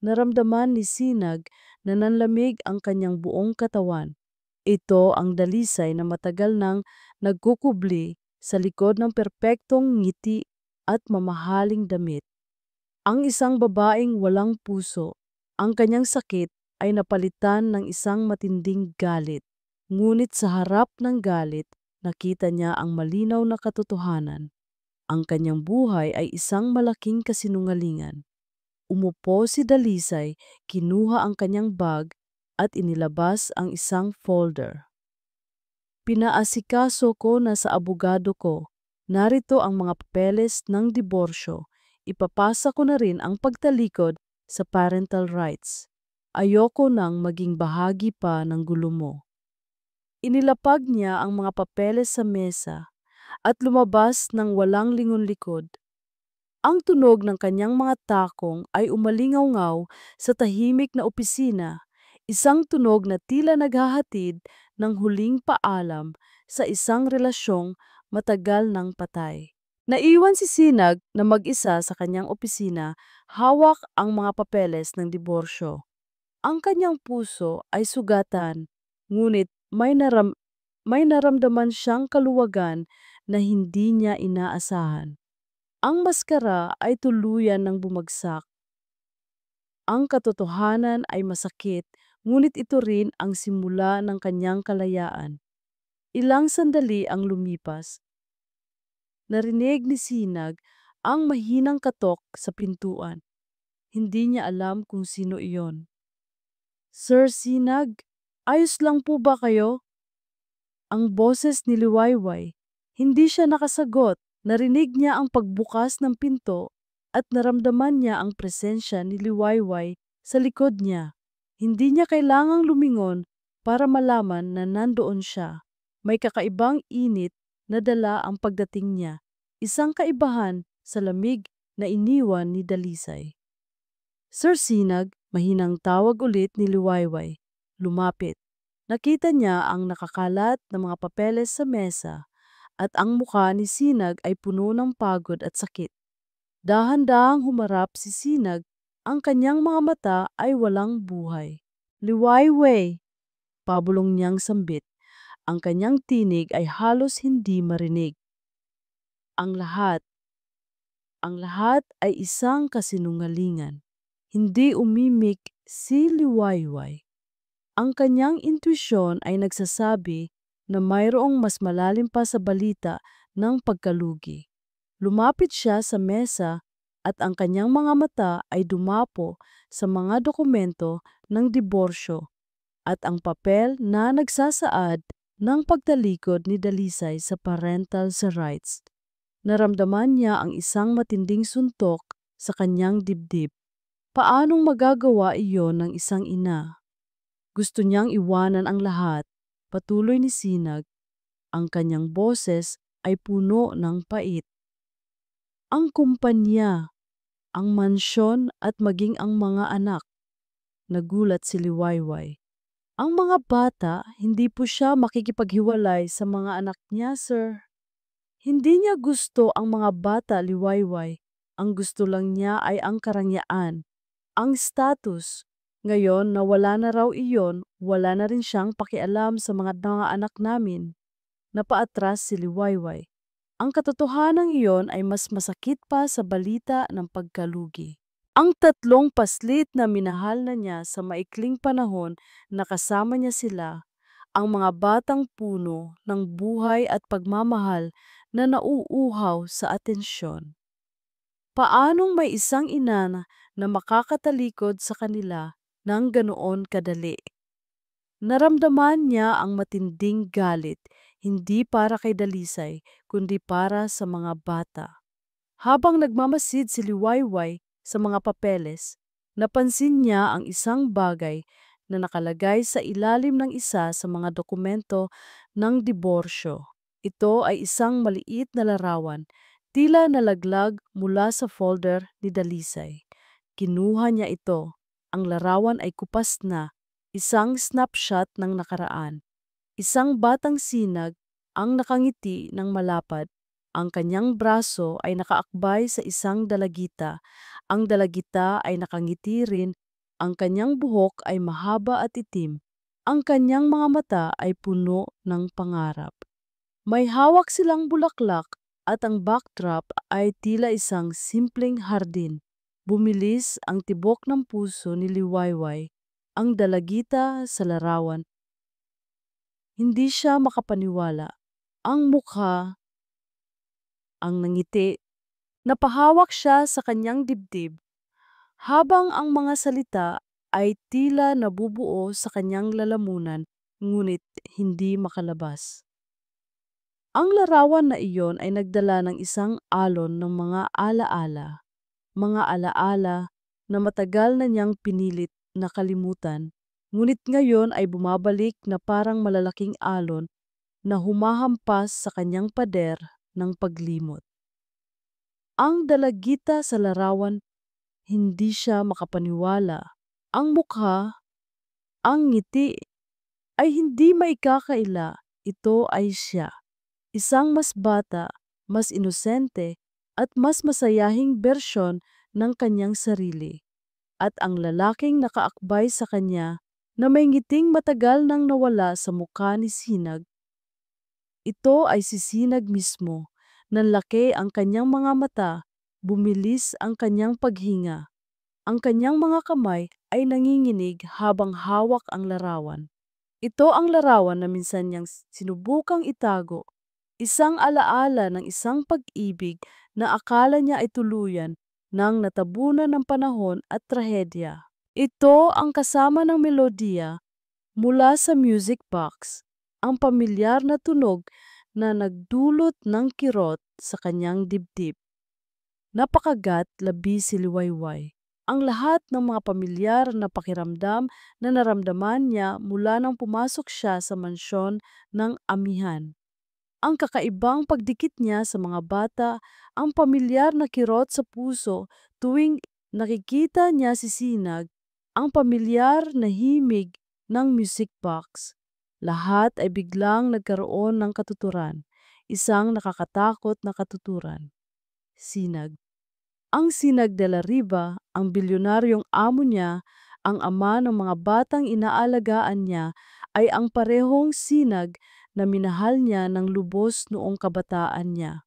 Naramdaman ni Sinag na nanlamig ang kanyang buong katawan. Ito ang Dalisay na matagal nang nagkukubli sa likod ng perpektong ngiti at mamahaling damit. Ang isang babaeng walang puso. Ang kanyang sakit ay napalitan ng isang matinding galit. Ngunit sa harap ng galit, nakita niya ang malinaw na katotohanan. Ang kanyang buhay ay isang malaking kasinungalingan. Umupo si Dalisay, kinuha ang kanyang bag at inilabas ang isang folder. Pinaasikaso ko na sa abogado ko. Narito ang mga papeles ng diborsyo. Ipapasa ko na rin ang pagtalikod sa parental rights. Ayoko nang maging bahagi pa ng gulo mo. Inilapag niya ang mga papeles sa mesa at lumabas ng walang lingon-likod. Ang tunog ng kanyang mga takong ay umalingaw-ngaw sa tahimik na opisina, isang tunog na tila naghahatid ng huling paalam sa isang relasyong matagal nang patay. Naiwan si Sinag na mag-isa sa kanyang opisina, hawak ang mga papeles ng diborsyo. Ang kanyang puso ay sugatan, ngunit may naramdaman siyang kaluwagan na hindi niya inaasahan. Ang maskara ay tuluyan ng bumagsak. Ang katotohanan ay masakit, ngunit ito rin ang simula ng kanyang kalayaan. Ilang sandali ang lumipas. Narinig ni Sinag ang mahinang katok sa pintuan. Hindi niya alam kung sino iyon. Sir Sinag, ayos lang po ba kayo? Ang boses ni Liwayway. Hindi siya nakasagot. Narinig niya ang pagbukas ng pinto at naramdaman niya ang presensya ni Liwayway sa likod niya. Hindi niya kailangang lumingon para malaman na nandoon siya. May kakaibang init na dala ang pagdating niya. Isang kaibahan sa lamig na iniwan ni Dalisay. Sir Sinag, mahinang tawag ulit ni Liwayway. Lumapit. Nakita niya ang nakakalat na mga papeles sa mesa at ang mukha ni Sinag ay puno ng pagod at sakit. Dahan-dahang humarap si Sinag, ang kanyang mga mata ay walang buhay. Liwayway, pabulong niyang sambit. Ang kanyang tinig ay halos hindi marinig. Ang lahat, ang lahat ay isang kasinungalingan. Hindi umimik si Liwayway. Ang kanyang intuisyon ay nagsasabi na mayroong mas malalim pa sa balita ng pagkalugi. Lumapit siya sa mesa at ang kanyang mga mata ay dumapo sa mga dokumento ng diborsyo at ang papel na nagsasaad ng pagtalikod ni Dalisay sa parental sa rights. Naramdaman niya ang isang matinding suntok sa kanyang dibdib. Paanong magagawa iyon ng isang ina? Gusto niyang iwanan ang lahat, patuloy ni Sinag. Ang kanyang boses ay puno ng pait. Ang kumpanya, ang mansyon at maging ang mga anak. Nagulat si Liwayway. Ang mga bata, hindi po siya makikipaghiwalay sa mga anak niya, sir. Hindi niya gusto ang mga bata, Liwayway. Ang gusto lang niya ay ang karangyaan, ang status. Ngayon na wala na raw iyon, wala na rin siyang pakialam sa mga anak namin. Napaatras si Liwayway. Ang katotohanan iyon ay mas masakit pa sa balita ng pagkalugi. Ang tatlong paslit na minahal na niya sa maikling panahon na kasama niya sila, ang mga batang puno ng buhay at pagmamahal na nauuhaw sa atensyon. Paanong may isang ina na makakatalikod sa kanila ng ganoon kadali? Naramdaman niya ang matinding galit, hindi para kay Dalisay, kundi para sa mga bata. Habang nagmamasid si Liwayway sa mga papeles, napansin niya ang isang bagay na nakalagay sa ilalim ng isa sa mga dokumento ng diborsyo. Ito ay isang maliit na larawan, tila nalaglag mula sa folder ni Dalisay. Kinuha niya ito. Ang larawan ay kupas na, isang snapshot ng nakaraan. Isang batang sinag ang nakangiti ng malapad. Ang kanyang braso ay nakaakbay sa isang dalagita. Ang dalagita ay nakangiti rin. Ang kanyang buhok ay mahaba at itim. Ang kanyang mga mata ay puno ng pangarap. May hawak silang bulaklak at ang backdrop ay tila isang simpleng hardin. Bumilis ang tibok ng puso ni Liwayway. Ang dalagita sa larawan. Hindi siya makapaniwala. Ang mukha, ang nangiti. Napahawak siya sa kanyang dibdib, habang ang mga salita ay tila nabubuo sa kanyang lalamunan, ngunit hindi makalabas. Ang larawan na iyon ay nagdala ng isang alon ng mga alaala na matagal na niyang pinilit na kalimutan, ngunit ngayon ay bumabalik na parang malalaking alon na humahampas sa kanyang pader ng paglimot. Ang dalagita sa larawan, hindi siya makapaniwala. Ang mukha, ang ngiti, ay hindi maikakaila. Ito ay siya. Isang mas bata, mas inosente, at mas masayahing bersyon ng kanyang sarili. At ang lalaking nakaakbay sa kanya na may ngiting matagal nang nawala sa mukha ni Sinag. Ito ay si Sinag mismo. Nanlaki ang kanyang mga mata, bumilis ang kanyang paghinga. Ang kanyang mga kamay ay nanginginig habang hawak ang larawan. Ito ang larawan na minsan niyang sinubukang itago, isang alaala ng isang pag-ibig na akala niya ay tuluyan nang natabunan ng panahon at trahedya. Ito ang kasama ng melodiya mula sa music box, ang pamilyar na tunog na nagdulot ng kirot sa kanyang dibdib. Napakagat labi si Liwayway. Ang lahat ng mga pamilyar na pakiramdam na naramdaman niya mula nang pumasok siya sa mansyon ng amihan. Ang kakaibang pagdikit niya sa mga bata, ang pamilyar na kirot sa puso tuwing nakikita niya si Sinag, ang pamilyar na himig ng music box. Lahat ay biglang nagkaroon ng katuturan, isang nakakatakot na katuturan. Sinag. Ang Sinag de la Riva, ang bilyonaryong amo niya, ang ama ng mga batang inaalagaan niya, ay ang parehong Sinag na minahal niya ng lubos noong kabataan niya.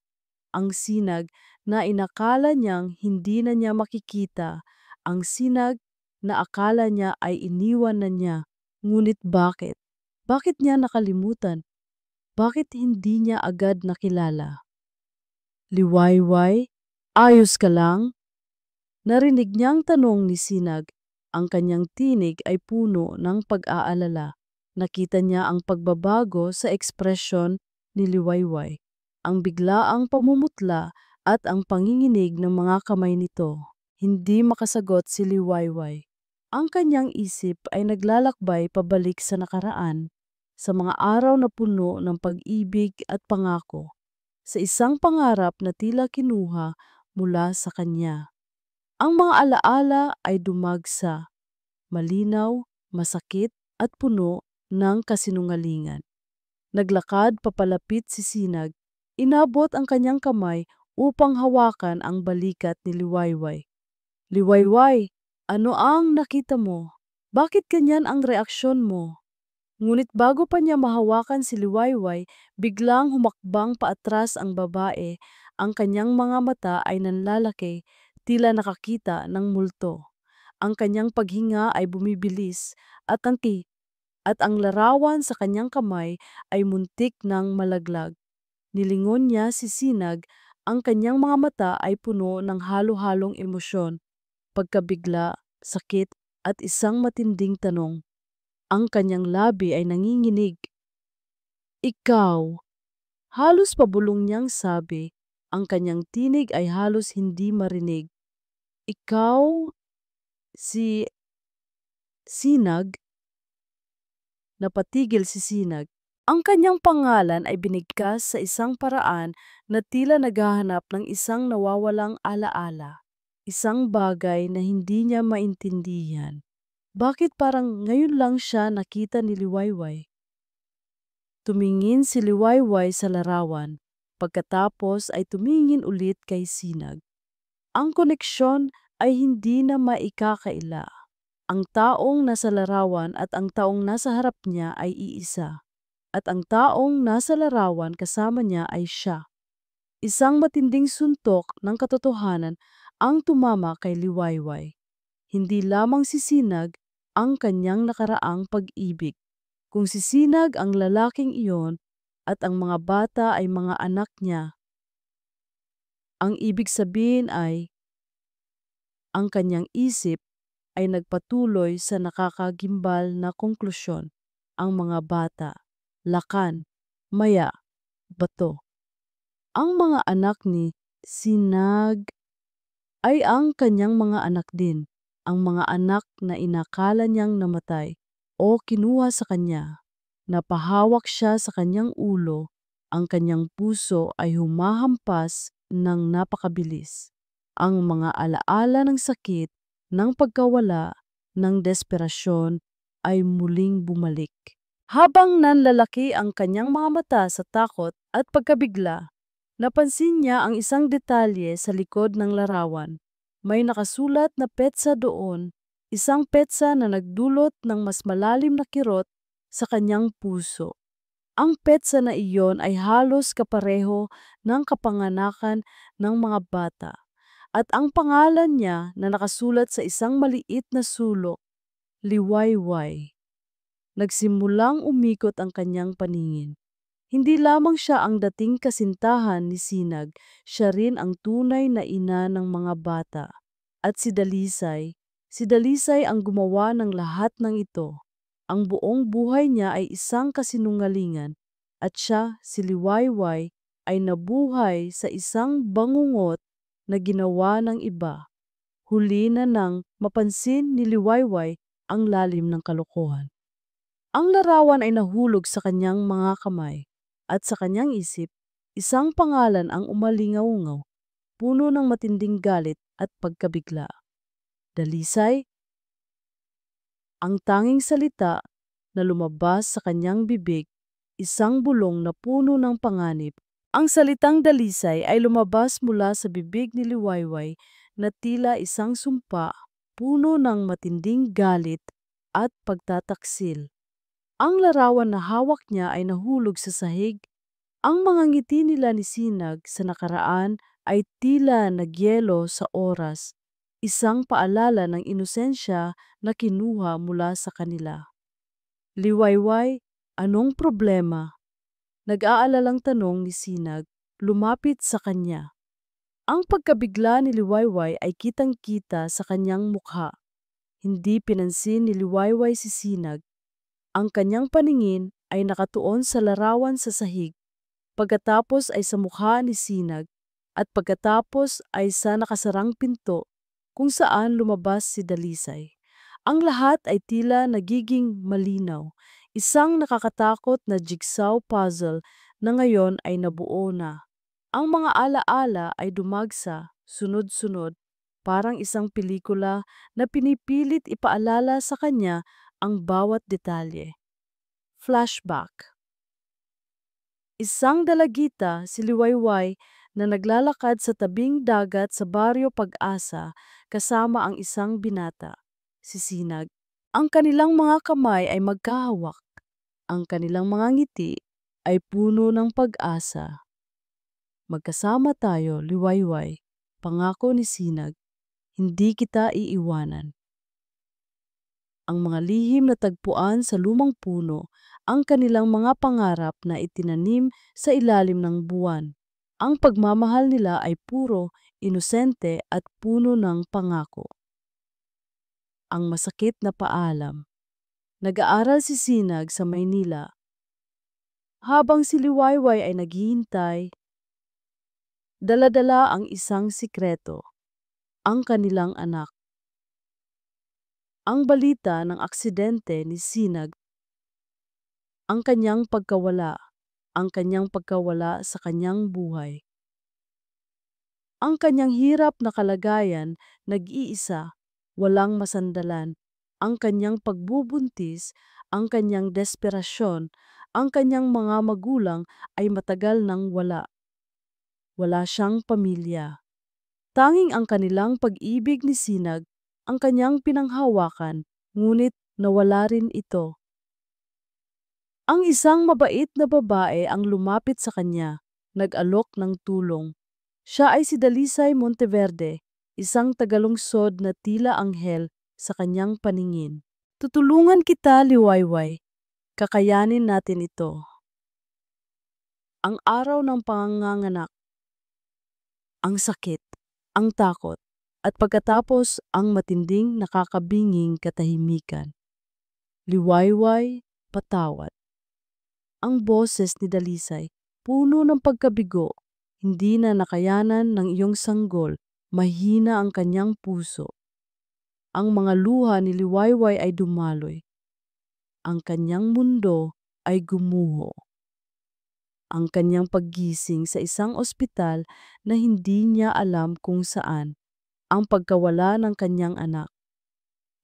Ang Sinag na inakala niyang hindi na niya makikita, ang Sinag na akala niya ay iniwan na niya. Ngunit bakit? Bakit niya nakalimutan? Bakit hindi niya agad nakilala? Liwayway, ayos ka lang? Narinig niyang tanong ni Sinag, ang kanyang tinig ay puno ng pag-aalala. Nakita niya ang pagbabago sa ekspresyon ni Liwayway, ang biglaang pamumutla at ang panginginig ng mga kamay nito. Hindi makasagot si Liwayway. Ang kanyang isip ay naglalakbay pabalik sa nakaraan, sa mga araw na puno ng pag-ibig at pangako, sa isang pangarap na tila kinuha mula sa kanya. Ang mga alaala ay dumagsa, malinaw, masakit at puno ng kasinungalingan. Naglakad papalapit si Sinag, inabot ang kanyang kamay upang hawakan ang balikat ni Liwayway. Liwayway, ano ang nakita mo? Bakit ganyan ang reaksyon mo? Ngunit bago pa niya mahawakan si Liwayway, biglang humakbang paatras ang babae, ang kanyang mga mata ay nanlalaki, tila nakakita ng multo. Ang kanyang paghinga ay bumibilis at ang larawan sa kanyang kamay ay muntik ng malaglag. Nilingon niya si Sinag, ang kanyang mga mata ay puno ng halo-halong emosyon, pagkabigla, sakit at isang matinding tanong. Ang kanyang labi ay nanginginig. Ikaw, halos pabulong niyang sabi, ang kanyang tinig ay halos hindi marinig. Ikaw, si Sinag, napatigil si Sinag. Ang kanyang pangalan ay binigkas sa isang paraan na tila naghahanap ng isang nawawalang alaala, isang bagay na hindi niya maintindihan. Bakit parang ngayon lang siya nakita ni Liwayway? Tumingin si Liwayway sa larawan, pagkatapos ay tumingin ulit kay Sinag. Ang koneksyon ay hindi na maikakaila. Ang taong nasa larawan at ang taong nasa harap niya ay iisa. At ang taong nasa larawan kasama niya ay siya. Isang matinding suntok ng katotohanan ang tumama kay Liwayway. Hindi lamang si Sinag ang kanyang nakaraang pag-ibig. Kung si Sinag ang lalaking iyon at ang mga bata ay mga anak niya, ang ibig sabihin ay ang kanyang isip ay nagpatuloy sa nakakagimbal na konklusyon. Ang mga bata, lakan, maya, bato. Ang mga anak ni Sinag ay ang kanyang mga anak din, ang mga anak na inakala niyang namatay o kinuha sa kanya. Napahawak siya sa kanyang ulo, ang kanyang puso ay humahampas ng napakabilis. Ang mga alaala ng sakit, ng pagkawala, ng desperasyon ay muling bumalik. Habang nanlalaki ang kanyang mga mata sa takot at pagkabigla, napansin niya ang isang detalye sa likod ng larawan. May nakasulat na petsa doon, isang petsa na nagdulot ng mas malalim na kirot sa kanyang puso. Ang petsa na iyon ay halos kapareho ng kapanganakan ng mga bata. At ang pangalan niya na nakasulat sa isang maliit na sulok, Liwayway. Nagsimulang umikot ang kanyang paningin. Hindi lamang siya ang dating kasintahan ni Sinag, siya rin ang tunay na ina ng mga bata. At si Dalisay ang gumawa ng lahat ng ito. Ang buong buhay niya ay isang kasinungalingan at siya, si Liwayway, ay nabuhay sa isang bangungot na ginawa ng iba. Huli na nang mapansin ni Liwayway ang lalim ng kalokohan. Ang larawan ay nahulog sa kanyang mga kamay at sa kanyang isip, isang pangalan ang umalingaw-ngaw, puno ng matinding galit at pagkabigla. Dalisay, ang tanging salita na lumabas sa kanyang bibig, isang bulong na puno ng panganib. Ang salitang dalisay ay lumabas mula sa bibig ni Liwayway na tila isang sumpa, puno ng matinding galit at pagtataksil. Ang larawan na hawak niya ay nahulog sa sahig. Ang mga ngiti nila ni Sinag sa nakaraan ay tila nagyelo sa oras, isang paalala ng inosensya na kinuha mula sa kanila. Liwayway, anong problema? Nag-aalalang tanong ni Sinag, lumapit sa kanya. Ang pagkabigla ni Liwayway ay kitang-kita sa kanyang mukha. Hindi pinansin ni Liwayway si Sinag. Ang kanyang paningin ay nakatuon sa larawan sa sahig, pagkatapos ay sa mukha ni Sinag, at pagkatapos ay sa nakasarang pinto kung saan lumabas si Dalisay. Ang lahat ay tila nagiging malinaw, isang nakakatakot na jigsaw puzzle na ngayon ay nabuo na. Ang mga alaala ay dumagsa, sunod-sunod, parang isang pelikula na pinipilit ipaalala sa kanya ang bawat detalye. Flashback. Isang dalagita, si Liwayway, na naglalakad sa tabing dagat sa Baryo Pag-asa kasama ang isang binata, si Sinag. Ang kanilang mga kamay ay magkahawak. Ang kanilang mga ngiti ay puno ng pag-asa. Magkasama tayo, Liwayway, pangako ni Sinag. Hindi kita iiwanan. Ang mga lihim na tagpuan sa lumang puno, ang kanilang mga pangarap na itinanim sa ilalim ng buwan. Ang pagmamahal nila ay puro, inosente at puno ng pangako. Ang masakit na paalam. Nag-aaral si Sinag sa Maynila. Habang si Liwayway ay naghihintay, dala-dala ang isang sikreto, ang kanilang anak. Ang balita ng aksidente ni Sinag, ang kanyang pagkawala sa kanyang buhay. Ang kanyang hirap na kalagayan, nag-iisa, walang masandalan, ang kanyang pagbubuntis, ang kanyang desperasyon, ang kanyang mga magulang ay matagal nang wala. Wala siyang pamilya. Tanging ang kanilang pag-ibig ni Sinag, ang kanyang pinanghawakan, ngunit nawala rin ito. Ang isang mabait na babae ang lumapit sa kanya, nag-alok ng tulong. Siya ay si Dalisay Monteverde, isang tagalungsod na tila anghel sa kanyang paningin. Tutulungan kita, Liwayway. Kakayanin natin ito. Ang araw ng panganganak, ang sakit, ang takot, at pagkatapos ang matinding nakakabinging katahimikan. Liwayway, patawad. Ang boses ni Dalisay, puno ng pagkabigo, hindi na nakayanan ng iyong sanggol, mahina ang kanyang puso. Ang mga luha ni Liwayway ay dumaloy. Ang kanyang mundo ay gumuho. Ang kanyang paggising sa isang ospital na hindi niya alam kung saan, ang pagkawala ng kanyang anak.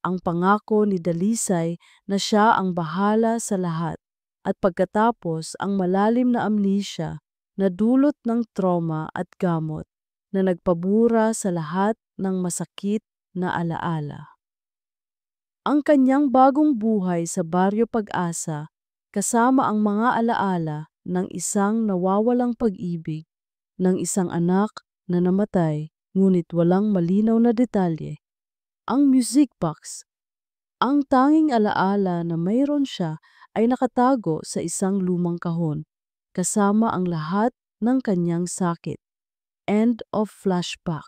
Ang pangako ni Dalisay na siya ang bahala sa lahat at pagkatapos ang malalim na amnesia na dulot ng trauma at gamot na nagpabura sa lahat ng masakit na alaala. Ang kanyang bagong buhay sa Baryo Pag-asa kasama ang mga alaala ng isang nawawalang pag-ibig, ng isang anak na namatay ngunit walang malinaw na detalye. Ang music box, ang tanging alaala na mayroon siya ay nakatago sa isang lumang kahon, kasama ang lahat ng kanyang sakit. End of flashback.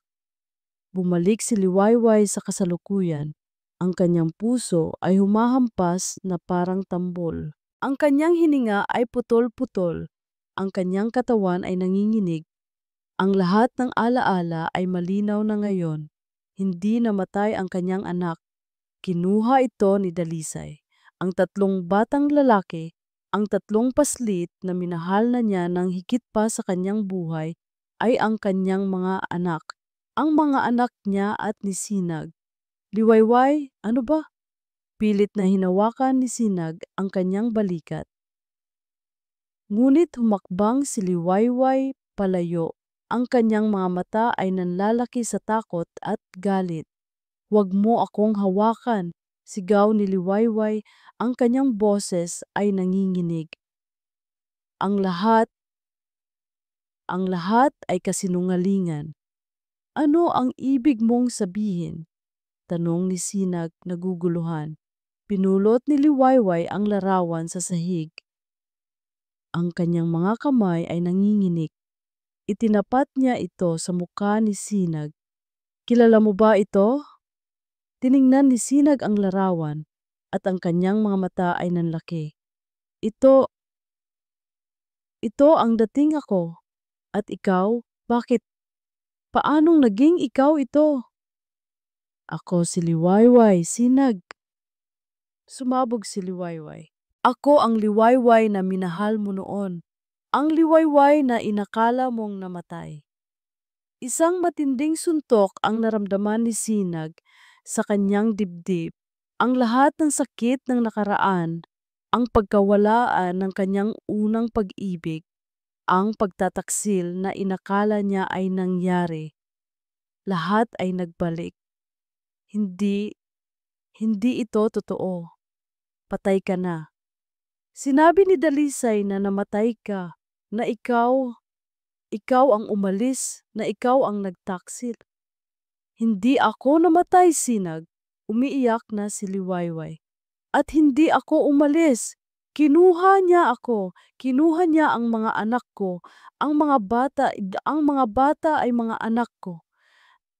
Bumalik si Liwayway sa kasalukuyan. Ang kanyang puso ay humahampas na parang tambol. Ang kanyang hininga ay putol-putol. Ang kanyang katawan ay nanginginig. Ang lahat ng alaala ay malinaw na ngayon. Hindi namatay ang kanyang anak. Kinuha ito ni Dalisay. Ang tatlong batang lalaki, ang tatlong paslit na minahal na niya ng higit pa sa kanyang buhay, ay ang kanyang mga anak. Ang mga anak niya at ni Sinag. Liwayway, ano ba? Pilit na hinawakan ni Sinag ang kanyang balikat. Ngunit humakbang si Liwayway palayo. Ang kanyang mga mata ay nanlalaki sa takot at galit. "Huwag mo akong hawakan," sigaw ni Liwayway, ang kanyang boses ay nanginginig. Ang lahat, ang lahat ay kasinungalingan. "Ano ang ibig mong sabihin?" tanong ni Sinag naguguluhan. Pinulot ni Liwayway ang larawan sa sahig. Ang kanyang mga kamay ay nanginginig. Itinapat niya ito sa mukha ni Sinag. "Kilala mo ba ito?" Tiningnan ni Sinag ang larawan at ang kanyang mga mata ay nanlaki. Ito ang dating ako. At ikaw, bakit? Paanong naging ikaw ito?" "Ako si Liwayway, Sinag." Sumabog si Liwayway. "Ako ang Liwayway na minahal mo noon. Ang Liwayway na inakala mong namatay." Isang matinding suntok ang naramdaman ni Sinag sa kanyang dibdib. Ang lahat ng sakit ng nakaraan, ang pagkawalaan ng kanyang unang pag-ibig, ang pagtataksil na inakala niya ay nangyari, lahat ay nagbalik. Hindi, hindi ito totoo. Patay ka na. Sinabi ni Dalisay na namatay ka, na ikaw ang umalis, na ikaw ang nagtaksil. "Hindi ako namatay, Sinag." Umiiyak na si Liwayway. "At hindi ako umalis. Kinuha niya ako. Kinuha niya ang mga anak ko. Ang mga bata ay mga anak ko."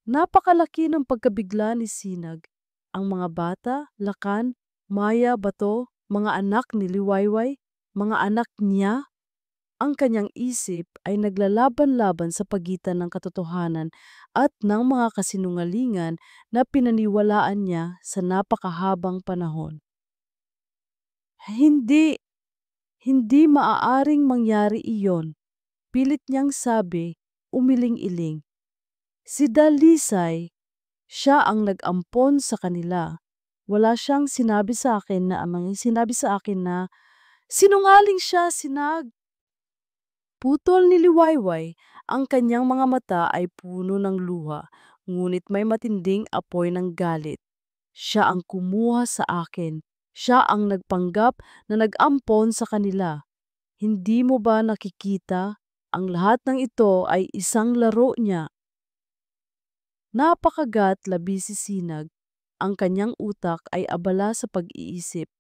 Napakalaki ng pagkabigla ni Sinag. Ang mga bata, Lakan, Maya, Bato, mga anak ni Liwayway, mga anak niya. Ang kanyang isip ay naglalaban-laban sa pagitan ng katotohanan at ng mga kasinungalingan na pinaniwalaan niya sa napakahabang panahon. Hindi, hindi maaaring mangyari iyon, pilit niyang sabi, umiling-iling. Si Dalisay, siya ang nag-ampon sa kanila. Wala siyang sinabi sa akin na sinungaling siya, Sinag. Putol ni Liwayway, ang kanyang mga mata ay puno ng luha, ngunit may matinding apoy ng galit. Siya ang kumuha sa akin. Siya ang nagpanggap na nag-ampon sa kanila. Hindi mo ba nakikita? Ang lahat ng ito ay isang laro niya. Napakagat labi si Sinag. Ang kanyang utak ay abala sa pag-iisip.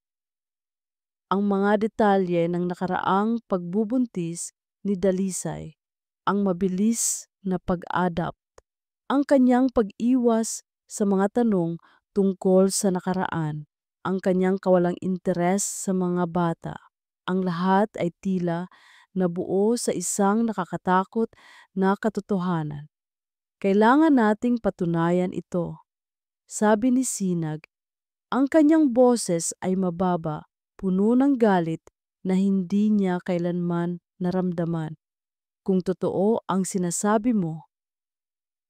Ang mga detalye ng nakaraang pagbubuntis ni Dalisay, ang mabilis na pag-adapt, ang kanyang pag-iwas sa mga tanong tungkol sa nakaraan, ang kanyang kawalang interes sa mga bata. Ang lahat ay tila nabuo sa isang nakakatakot na katotohanan. Kailangan nating patunayan ito, sabi ni Sinag. Ang kanyang boses ay mababa, puno ng galit na hindi niya kailanman naramdaman. Kung totoo ang sinasabi mo,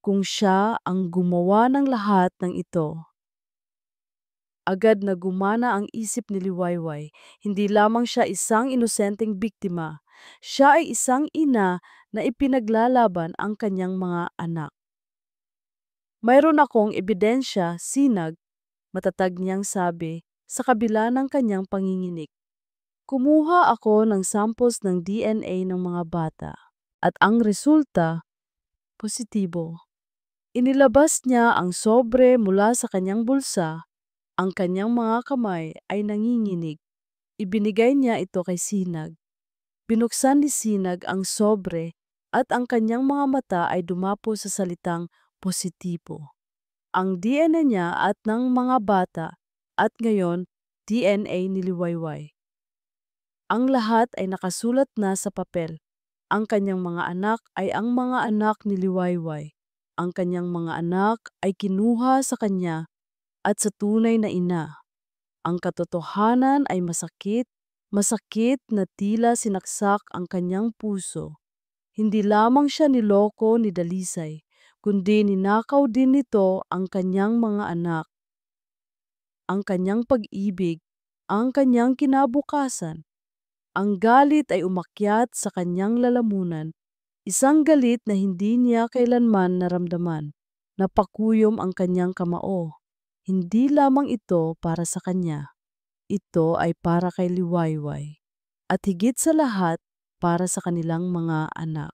kung siya ang gumawa ng lahat ng ito. Agad na gumana ang isip ni Liwayway. Hindi lamang siya isang inosenteng biktima. Siya ay isang ina na ipinaglalaban ang kanyang mga anak. Mayroon akong ebidensya, Sinag, matatag niyang sabi, sa kabila ng kanyang panginginig. Kumuha ako ng samples ng DNA ng mga bata at ang resulta, positibo. Inilabas niya ang sobre mula sa kanyang bulsa, ang kanyang mga kamay ay nanginginig. Ibinigay niya ito kay Sinag. Binuksan ni Sinag ang sobre at ang kanyang mga mata ay dumapo sa salitang positibo. Ang DNA niya at ng mga bata at ngayon DNA ni Liwayway. Ang lahat ay nakasulat na sa papel. Ang kanyang mga anak ay ang mga anak ni Liwayway. Ang kanyang mga anak ay kinuha sa kanya at sa tunay na ina. Ang katotohanan ay masakit, masakit na tila sinaksak ang kanyang puso. Hindi lamang siya niloko ni Dalisay, kundi ninakaw din nito ang kanyang mga anak, ang kanyang pag-ibig, ang kanyang kinabukasan. Ang galit ay umakyat sa kanyang lalamunan, isang galit na hindi niya kailanman naramdaman. Napakuyom ang kanyang kamao. Hindi lamang ito para sa kanya. Ito ay para kay Liwayway. At higit sa lahat, para sa kanilang mga anak.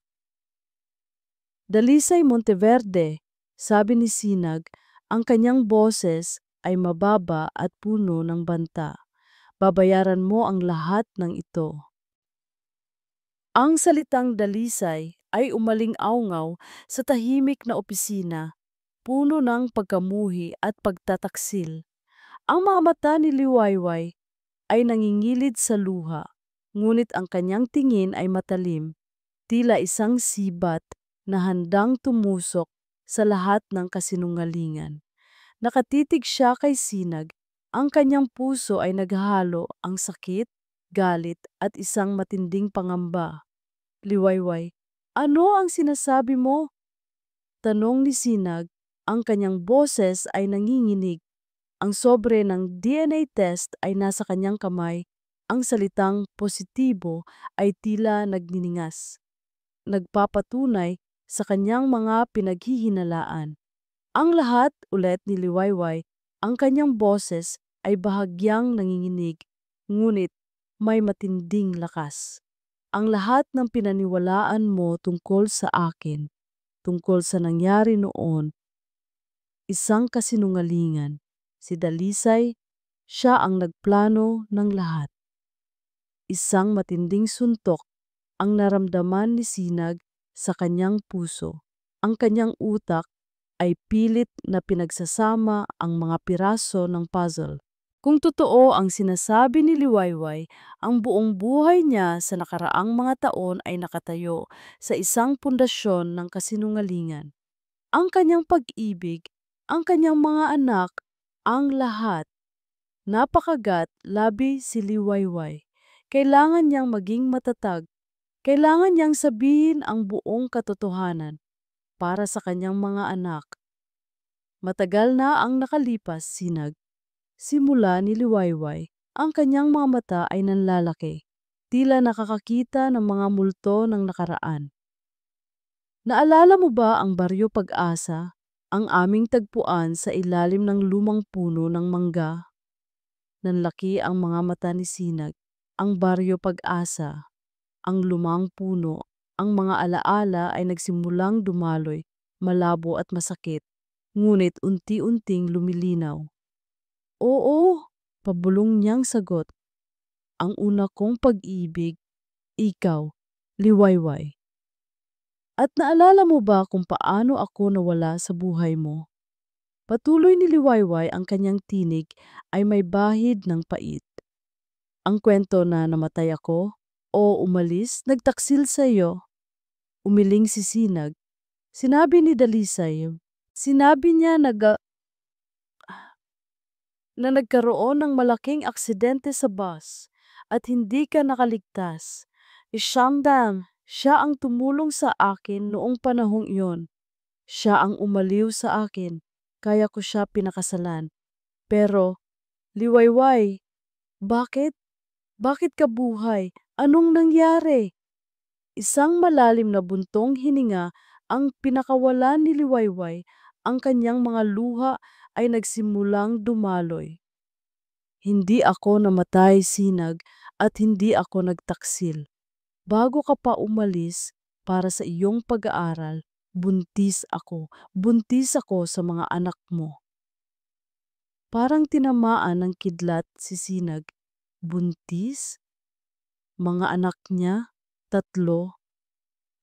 Dalisay Monteverde, sabi ni Sinag, ang kanyang boses ay mababa at puno ng banta. Babayaran mo ang lahat ng ito. Ang salitang dalisay ay umaling-awngaw sa tahimik na opisina, puno ng pagkamuhi at pagtataksil. Ang mga mata ni Liwayway ay nangingilid sa luha, ngunit ang kanyang tingin ay matalim, tila isang sibat na handang tumusok sa lahat ng kasinungalingan. Nakatitig siya kay Sinag, ang kanyang puso ay naghahalo ang sakit, galit at isang matinding pangamba. Liwayway, ano ang sinasabi mo? Tanong ni Sinag, ang kanyang boses ay nanginginig. Ang sobre ng DNA test ay nasa kanyang kamay. Ang salitang positibo ay tila nagniningas. Nagpapatunay sa kanyang mga pinaghihinalaan. Ang lahat ulit ni Liwayway, ang kanyang boses ay bahagyang nanginginig, ngunit may matinding lakas. Ang lahat ng pinaniwalaan mo tungkol sa akin, tungkol sa nangyari noon, isang kasinungalingan. Si Dalisay, siya ang nagplano ng lahat. Isang matinding suntok ang naramdaman ni Sinag sa kanyang puso. Ang kanyang utak ay pilit na pinagsasama ang mga piraso ng puzzle. Kung totoo ang sinasabi ni Liwayway, ang buong buhay niya sa nakaraang mga taon ay nakatayo sa isang pundasyon ng kasinungalingan. Ang kanyang pag-ibig, ang kanyang mga anak, ang lahat. Napakagat labi si Liwayway. Kailangan niyang maging matatag. Kailangan niyang sabihin ang buong katotohanan para sa kanyang mga anak. Matagal na ang nakalipas, Sinag. Simula ni Liwayway, ang kanyang mga mata ay nanlalaki, tila nakakakita ng mga multo ng nakaraan. Naalala mo ba ang Baryo Pag-asa, ang aming tagpuan sa ilalim ng lumang puno ng mangga? Nanlaki ang mga mata ni Sinag, ang Baryo Pag-asa, ang lumang puno, ang mga alaala ay nagsimulang dumaloy, malabo at masakit, ngunit unti-unting lumilinaw. Oo, pabulong niyang sagot. Ang una kong pag-ibig, ikaw, Liwayway. At naalala mo ba kung paano ako nawala sa buhay mo? Patuloy ni Liwayway, ang kanyang tinig ay may bahid ng pait. Ang kwento na namatay ako o umalis, nagtaksil sa iyo. Umiling si Sinag. Sinabi ni Dalisay, sinabi niya na nagkaroon ng malaking aksidente sa bus at hindi ka nakaligtas. Isyandam, siya ang tumulong sa akin noong panahong iyon. Siya ang umaliw sa akin, kaya ko siya pinakasalan. Pero, Liwayway, bakit? Bakit ka buhay? Anong nangyari? Isang malalim na buntong hininga ang pinakawalan ni Liwayway, ang kanyang mga luha ay nagsimulang dumaloy. Hindi ako namatay, Sinag, at hindi ako nagtaksil. Bago ka pa umalis para sa iyong pag-aaral, buntis ako sa mga anak mo. Parang tinamaan ng kidlat si Sinag. Buntis? Mga anak niya? 3.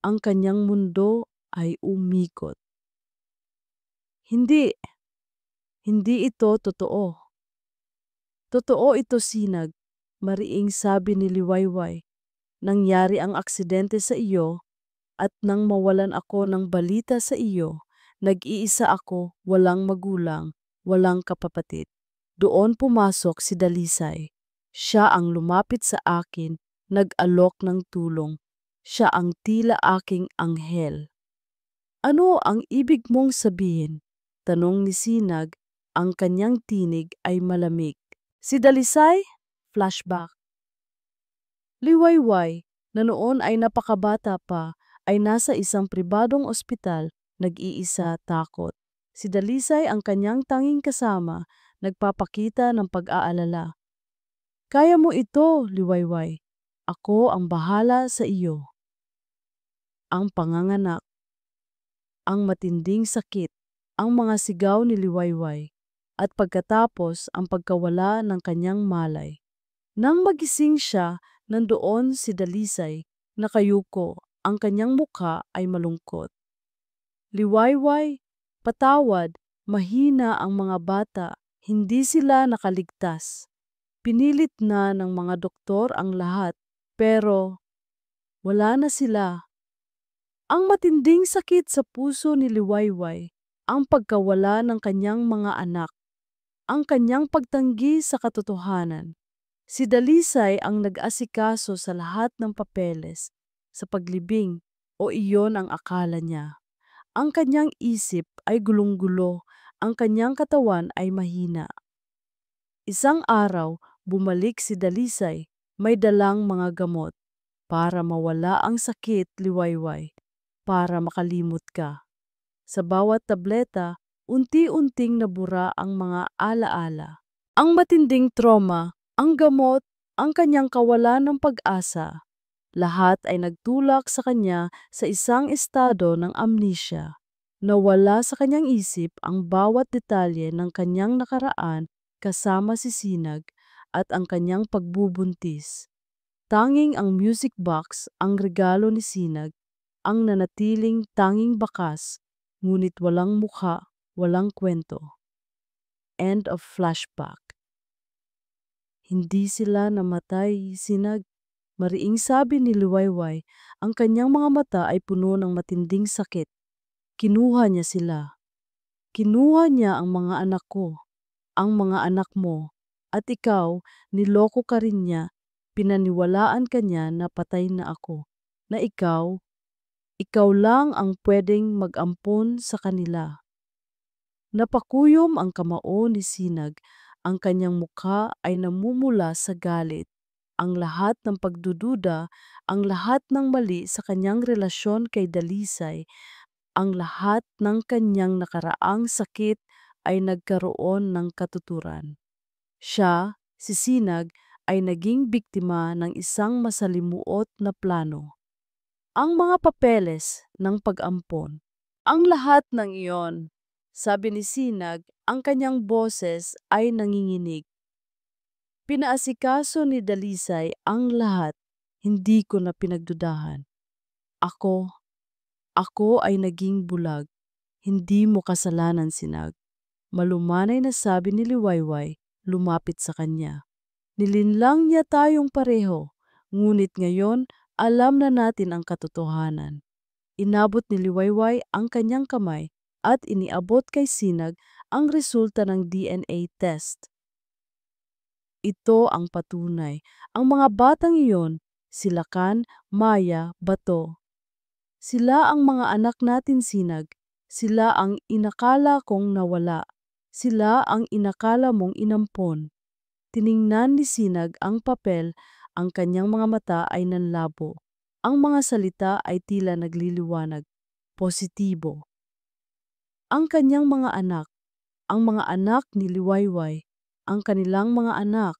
Ang kanyang mundo ay umikot. Hindi, hindi ito totoo. Totoo ito, Sinag. Mariing sabi ni Liwayway. Nangyari ang aksidente sa iyo at nang mawalan ako ng balita sa iyo, nag-iisa ako, walang magulang, walang kapapatid. Doon pumasok si Dalisay. Siya ang lumapit sa akin, nag-alok ng tulong. Siya ang tila aking anghel. Ano ang ibig mong sabihin? Tanong ni Sinag, ang kanyang tinig ay malamig. Si Dalisay? Flashback. Liwayway, na noon ay napakabata pa, ay nasa isang pribadong ospital, nag-iisa, takot. Si Dalisay ang kanyang tanging kasama, nagpapakita ng pag-aalala. Kaya mo ito, Liwayway. Ako ang bahala sa iyo. Ang panganganak, ang matinding sakit, ang mga sigaw ni Liwayway, at pagkatapos ang pagkawala ng kanyang malay. Nang magising siya, nandoon si Dalisay, nakayuko, ang kanyang mukha ay malungkot. Liwayway, patawad, mahina ang mga bata, hindi sila nakaligtas. Pinilit na ng mga doktor ang lahat, pero wala na sila. Ang matinding sakit sa puso ni Liwayway, ang pagkawala ng kanyang mga anak, ang kanyang pagtanggi sa katotohanan. Si Dalisay ang nag-asikaso sa lahat ng papeles, sa paglibing, o iyon ang akala niya. Ang kanyang isip ay gulong-gulo, ang kanyang katawan ay mahina. Isang araw, bumalik si Dalisay, may dalang mga gamot, para mawala ang sakit, Liwayway, para makalimot ka. Sa bawat tableta, unti-unting nabura ang mga alaala. Ang matinding trauma, ang gamot, ang kanyang kawalan ng pag-asa, lahat ay nagtulak sa kanya sa isang estado ng amnesia. Nawala sa kanyang isip ang bawat detalye ng kanyang nakaraan kasama si Sinag at ang kanyang pagbubuntis. Tanging ang music box, ang regalo ni Sinag, ang nanatiling tanging bakas, ngunit walang mukha, walang kwento. End of flashback. Hindi sila namatay, Sinag. Mariing sabi ni Liwayway, ang kanyang mga mata ay puno ng matinding sakit. Kinuha niya sila. Kinuha niya ang mga anak ko, ang mga anak mo, at ikaw, niloko ka rin niya, pinaniwalaan ka niya na patay na ako, na ikaw lang ang pwedeng mag-ampon sa kanila. Napakuyom ang kamao ni Sinag, ang kanyang mukha ay namumula sa galit. Ang lahat ng pagdududa, ang lahat ng mali sa kanyang relasyon kay Dalisay, ang lahat ng kanyang nakaraang sakit ay nagkaroon ng katuturan. Siya, si Sinag, ay naging biktima ng isang masalimuot na plano. Ang mga papeles ng pag-ampon. Ang lahat ng iyon, sabi ni Sinag, ang kanyang boses ay nanginginig. Pinaasikaso ni Dalisay ang lahat, hindi ko na pinagdudahan. Ako ay naging bulag, hindi mo kasalanan, Sinag. Malumanay na sabi ni Liwayway, lumapit sa kanya. Nilinlang niya tayong pareho, ngunit ngayon alam na natin ang katotohanan. Inabot ni Liwayway ang kanyang kamay at iniabot kay Sinag ang resulta ng DNA test. Ito ang patunay. Ang mga batang iyon, sila Kan, Maya, Bato. Sila ang mga anak natin, Sinag. Sila ang inakala kong nawala. Sila ang inakala mong inampon. Tiningnan ni Sinag ang papel, ang kanyang mga mata ay nanlabo. Ang mga salita ay tila nagliliwanag. Positibo. Ang kanyang mga anak, ang mga anak ni Liwayway, ang kanilang mga anak.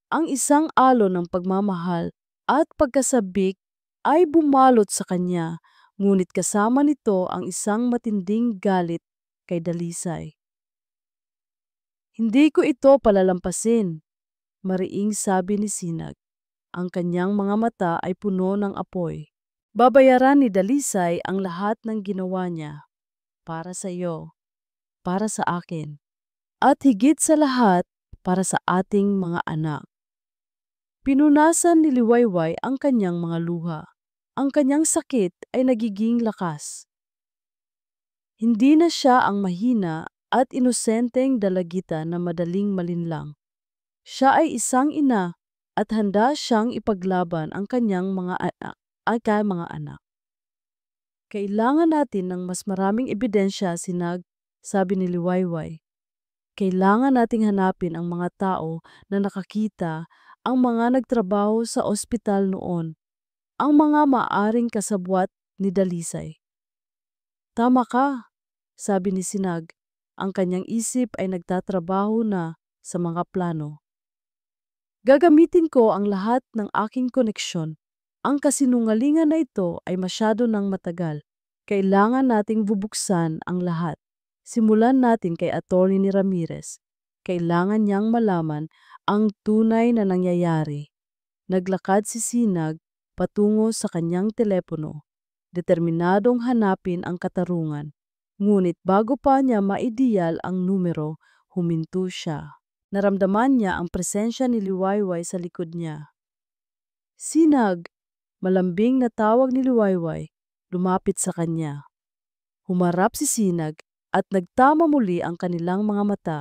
Ang isang alon ng pagmamahal at pagkasabik ay bumalot sa kanya, Ngunit kasama nito ang isang matinding galit kay Dalisay. Hindi ko ito palalampasin, mariing sabi ni Sinag. Ang kanyang mga mata ay puno ng apoy. Babayaran ni Dalisay ang lahat ng ginawa niya para sa iyo, para sa akin, at higit sa lahat para sa ating mga anak. Pinunasan ni Liwayway ang kanyang mga luha. Ang kanyang sakit ay nagiging lakas. Hindi na siya ang mahina at inosenteng dalagita na madaling malinlang. Siya ay isang ina at handa siyang ipaglaban ang kanyang mga anak. Kailangan natin ng mas maraming ebidensya, Sinag, sabi ni Liwayway. Kailangan nating hanapin ang mga tao na nakakita, ang mga nagtrabaho sa ospital noon, ang mga maaring kasabwat ni Dalisay. Tama ka, sabi ni Sinag. Ang kanyang isip ay nagtatrabaho na sa mga plano. Gagamitin ko ang lahat ng aking koneksyon. Ang kasinungalingan na ito ay masyado nang matagal. Kailangan nating bubuksan ang lahat. Simulan natin kay Atty. ni Ramirez. Kailangan niyang malaman ang tunay na nangyayari. Naglakad si Sinag patungo sa kanyang telepono, determinadong hanapin ang katarungan. Ngunit bago pa niya maidiyal ang numero, huminto siya. Naramdaman niya ang presensya ni Liwayway sa likod niya. Sinag! Malambing na tawag ni Liwayway, lumapit sa kanya. Humarap si Sinag at nagtama muli ang kanilang mga mata.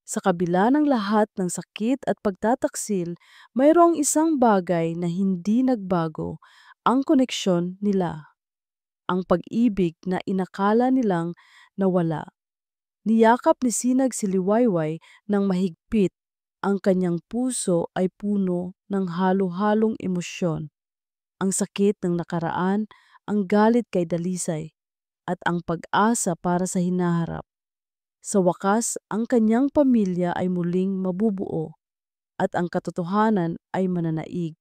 Sa kabila ng lahat ng sakit at pagtataksil, mayroong isang bagay na hindi nagbago, ang koneksyon nila. Ang pag-ibig na inakala nilang nawala. Niyakap ni Sinag si Liwayway ng mahigpit. Ang kanyang puso ay puno ng halo-halong emosyon. Ang sakit ng nakaraan, ang galit kay Dalisay, at ang pag-asa para sa hinaharap. Sa wakas, ang kanyang pamilya ay muling mabubuo at ang katotohanan ay mananaig.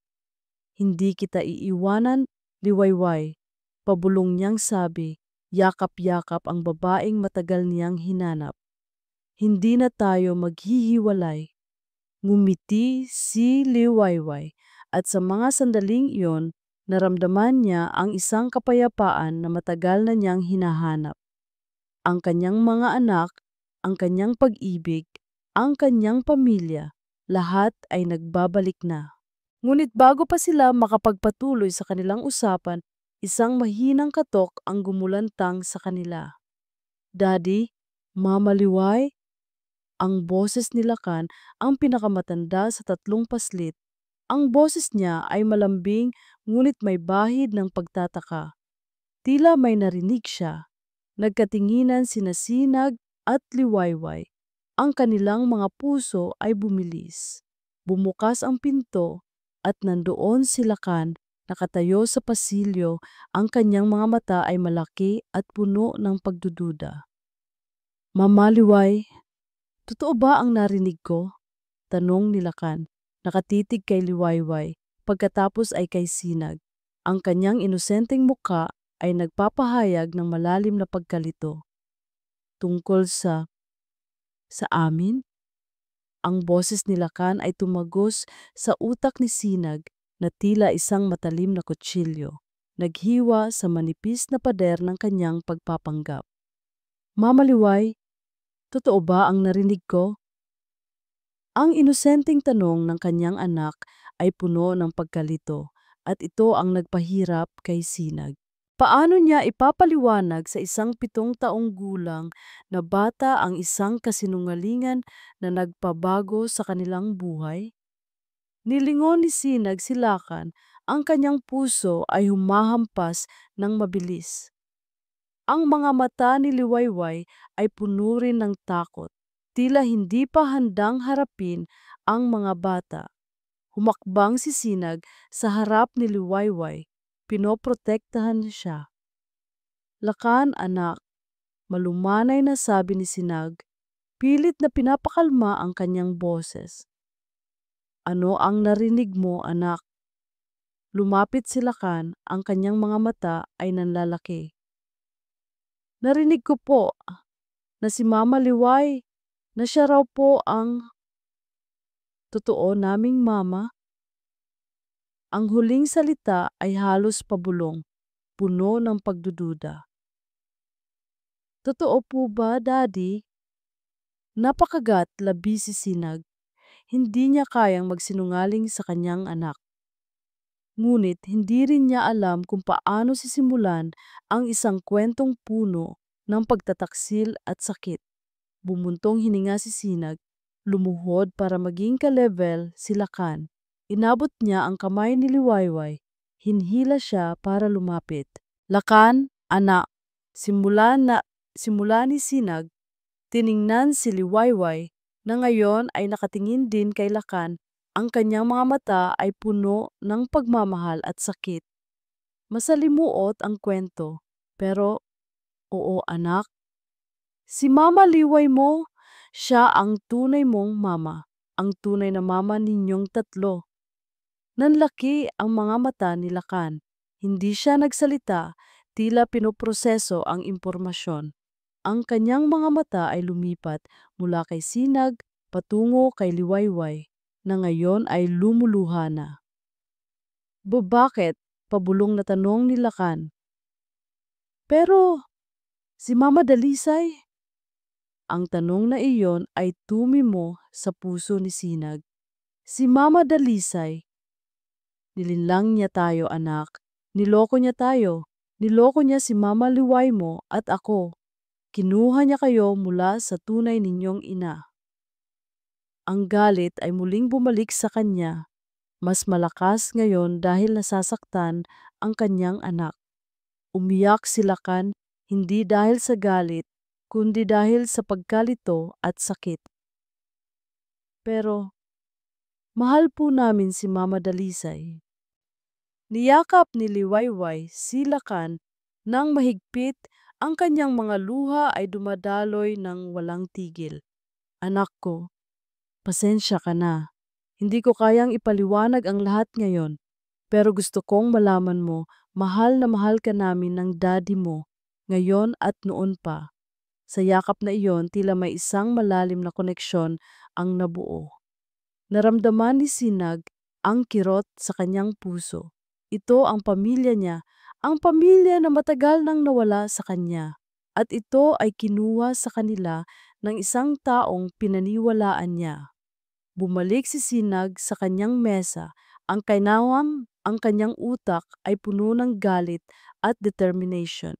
Hindi kita iiwanan, Liwayway, pabulong niyang sabi, yakap-yakap ang babaeng matagal niyang hinanap. Hindi na tayo maghihiwalay. Ngumiti si Liwayway at sa mga sandaling iyon, naramdaman niya ang isang kapayapaan na matagal na niyang hinahanap. Ang kanyang mga anak, ang kanyang pag-ibig, ang kanyang pamilya, lahat ay nagbabalik na. Ngunit bago pa sila makapagpatuloy sa kanilang usapan, isang mahinang katok ang gumulantang sa kanila. Daddy, Mama Liway, ang boses ni Lakan ang pinakamatanda sa tatlong paslit. Ang boses niya ay malambing ngunit may bahid ng pagtataka. Tila may narinig siya. Nagkatinginan sina Sinag at Liwayway. Ang kanilang mga puso ay bumilis. Bumukas ang pinto at nandoon si Lakan nakatayo sa pasilyo. Ang kanyang mga mata ay malaki at puno ng pagdududa. Mama Liway, totoo ba ang narinig ko? Tanong ni Lakan. Nakatitig kay Liwayway, pagkatapos ay kay Sinag. Ang kanyang inosenteng mukha ay nagpapahayag ng malalim na pagkalito. Tungkol sa amin? Ang boses ni Lakan ay tumagos sa utak ni Sinag na tila isang matalim na kutsilyo, naghiwa sa manipis na pader ng kanyang pagpapanggap. Mama Liway, totoo ba ang narinig ko? Ang inosenteng tanong ng kanyang anak ay puno ng pagkalito at ito ang nagpahirap kay Sinag. Paano niya ipapaliwanag sa isang 7 taong gulang na bata ang isang kasinungalingan na nagpabago sa kanilang buhay? Nilingon ni Sinag si Lakan, ang kanyang puso ay humahampas ng mabilis. Ang mga mata ni Liwayway ay puno rin ng takot. Tila hindi pa handang harapin ang mga bata. Humakbang si Sinag sa harap ni Liwayway. Pinoprotektahan siya. Lakan, anak, malumanay na sabi ni Sinag, pilit na pinapakalma ang kanyang boses. Ano ang narinig mo, anak? Lumapit si Lakan, ang kanyang mga mata ay nanlalaki. Narinig ko po na si Mama Liway na siya raw po ang totoo naming mama. Ang huling salita ay halos pabulong, puno ng pagdududa. Totoo po ba, Daddy? Napakagat labi si Sinag. Hindi niya kayang magsinungaling sa kanyang anak. Ngunit hindi rin niya alam kung paano sisimulan ang isang kwentong puno ng pagtataksil at sakit. Bumuntong hininga si Sinag, lumuhod para maging ka-level si Lakan. Inabot niya ang kamay ni Liwayway. Hinhila siya para lumapit. Lakan, anak. Simula ni Sinag, tiningnan si Liwayway na ngayon ay nakatingin din kay Lakan. Ang kanyang mga mata ay puno ng pagmamahal at sakit. Masalimuot ang kwento, pero oo anak, si Mama Liway mo, siya ang tunay mong mama, ang tunay na mama ninyong tatlo. Nanlaki ang mga mata ni Lakan. Hindi siya nagsalita, tila pinoproseso ang impormasyon. Ang kanyang mga mata ay lumipat mula kay Sinag patungo kay Liwayway, na ngayon ay lumuluha na. Bakit? Pabulong na tanong ni Lakan. Pero, si Mama Dalisay? Ang tanong na iyon ay tumimo sa puso ni Sinag. Si Mama Dalisay. Nilinlang niya tayo, anak. Niloko niya tayo. Niloko niya si Mama Liway mo at ako. Kinuha niya kayo mula sa tunay ninyong ina. Ang galit ay muling bumalik sa kanya. Mas malakas ngayon dahil nasasaktan ang kanyang anak. Umiyak si Lakan hindi dahil sa galit, kundi dahil sa pagkalito at sakit. Pero, mahal po namin si Mama Dalisay. Niyakap ni Liwayway si Lakan nang mahigpit, ang kanyang mga luha ay dumadaloy ng walang tigil. Anak ko, pasensya ka na. Hindi ko kayang ipaliwanag ang lahat ngayon, pero gusto kong malaman mo, mahal na mahal ka namin ng daddy mo, ngayon at noon pa. Sa yakap na iyon, tila may isang malalim na koneksyon ang nabuo. Naramdaman ni Sinag ang kirot sa kanyang puso. Ito ang pamilya niya, ang pamilya na matagal nang nawala sa kanya. At ito ay kinuha sa kanila ng isang taong pinaniwalaan niya. Bumalik si Sinag sa kanyang mesa, ang kanyang utak ay puno ng galit at determination.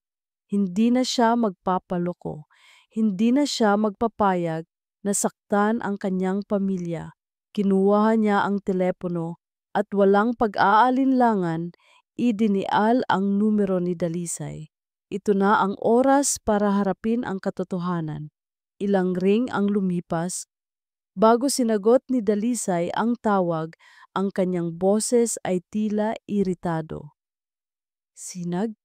Hindi na siya magpapaloko, hindi na siya magpapayag na saktan ang kanyang pamilya. Kinuha niya ang telepono at walang pag-aalinlangan, idinial ang numero ni Dalisay. Ito na ang oras para harapin ang katotohanan. Ilang ring ang lumipas. Bago sinagot ni Dalisay ang tawag, ang kanyang boses ay tila iritado. Sinag,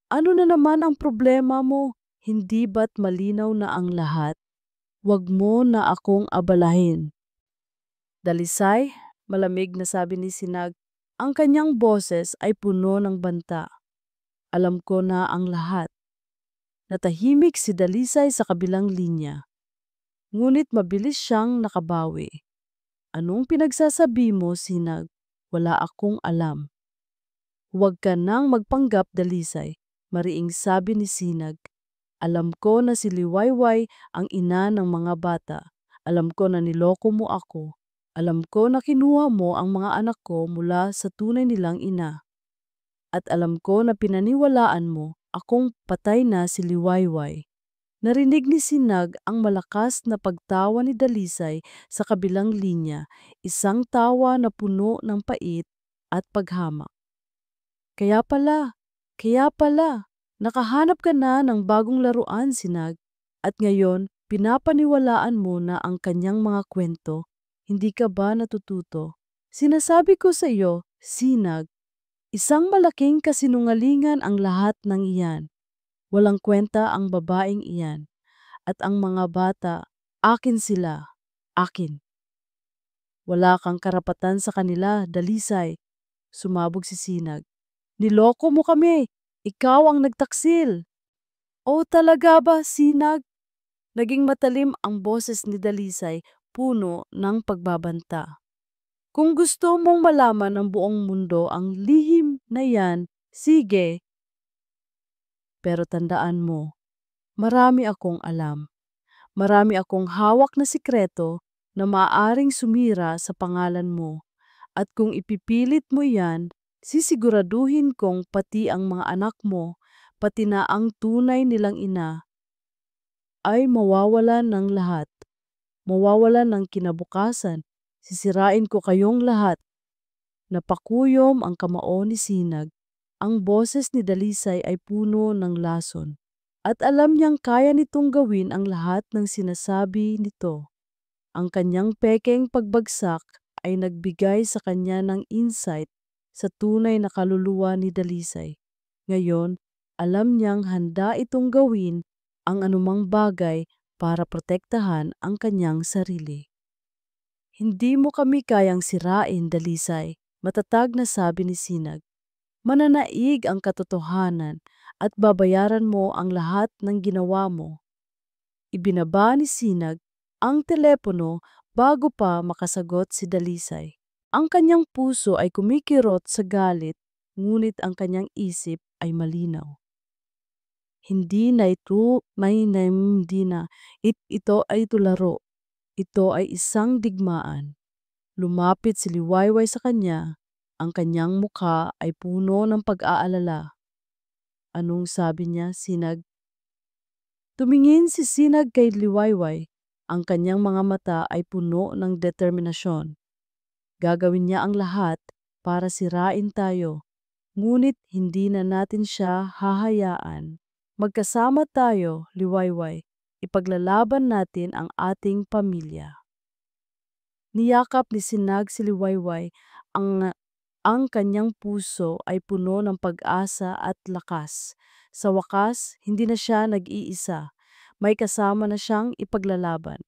ano na naman ang problema mo? Hindi ba't malinaw na ang lahat? Huwag mo na akong abalahin. Dalisay, malamig na sabi ni Sinag, ang kanyang boses ay puno ng banta. Alam ko na ang lahat. Natahimik si Dalisay sa kabilang linya. Ngunit mabilis siyang nakabawi. Anong pinagsasabi mo, Sinag? Wala akong alam. Huwag ka nang magpanggap, Dalisay, mariing sabi ni Sinag. Alam ko na si Liwayway ang ina ng mga bata. Alam ko na niloko mo ako. Alam ko na kinuha mo ang mga anak ko mula sa tunay nilang ina. At alam ko na pinaniwalaan mo akong patay na si Liwayway. Narinig ni Sinag ang malakas na pagtawa ni Dalisay sa kabilang linya, isang tawa na puno ng pait at paghamak. Kaya pala, nakahanap ka na ng bagong laruan, Sinag, at ngayon pinapaniwalaan mo na ang kanyang mga kwento. Hindi ka ba natututo? Sinasabi ko sa iyo, Sinag, isang malaking kasinungalingan ang lahat ng iyan. Walang kwenta ang babaeng iyan. At ang mga bata, akin sila, akin. Wala kang karapatan sa kanila, Dalisay. Sumabog si Sinag. Niloko mo kami! Ikaw ang nagtaksil! O talaga ba, Sinag? Naging matalim ang boses ni Dalisay, puno ng pagbabanta. Kung gusto mong malaman ng buong mundo ang lihim na yan, sige. Pero tandaan mo, marami akong alam. Marami akong hawak na sikreto na maaaring sumira sa pangalan mo. At kung ipipilit mo yan, sisiguraduhin kong pati ang mga anak mo, pati na ang tunay nilang ina, ay mawawalan ng lahat. Mawawalan ng kinabukasan. Sisirain ko kayong lahat. Napakuyom ang kamao ni Sinag. Ang boses ni Dalisay ay puno ng lason. At alam niyang kaya nitong gawin ang lahat ng sinasabi nito. Ang kanyang pekeng pagbagsak ay nagbigay sa kanya ng insight sa tunay na kaluluwa ni Dalisay. Ngayon, alam niyang handa itong gawin ang anumang bagay para protektahan ang kanyang sarili. Hindi mo kami kayang sirain, Dalisay, matatag na sabi ni Sinag. Mananaig ang katotohanan at babayaran mo ang lahat ng ginawa mo. Ibinaba ni Sinag ang telepono bago pa makasagot si Dalisay. Ang kanyang puso ay kumikirot sa galit, ngunit ang kanyang isip ay malinaw. Hindi na ito, hindi na. Ito ay tularo. Ito ay isang digmaan. Lumapit si Liwayway sa kanya. Ang kanyang mukha ay puno ng pag-aalala. Anong sabi niya, Sinag? Tumingin si Sinag kay Liwayway. Ang kanyang mga mata ay puno ng determinasyon. Gagawin niya ang lahat para sirain tayo, ngunit hindi na natin siya hahayaan. Magkasama tayo, Liwayway. Ipaglalaban natin ang ating pamilya. Niyakap ni Sinag si Liwayway. Ang kanyang puso ay puno ng pag-asa at lakas. Sa wakas, hindi na siya nag-iisa. May kasama na siyang ipaglalaban.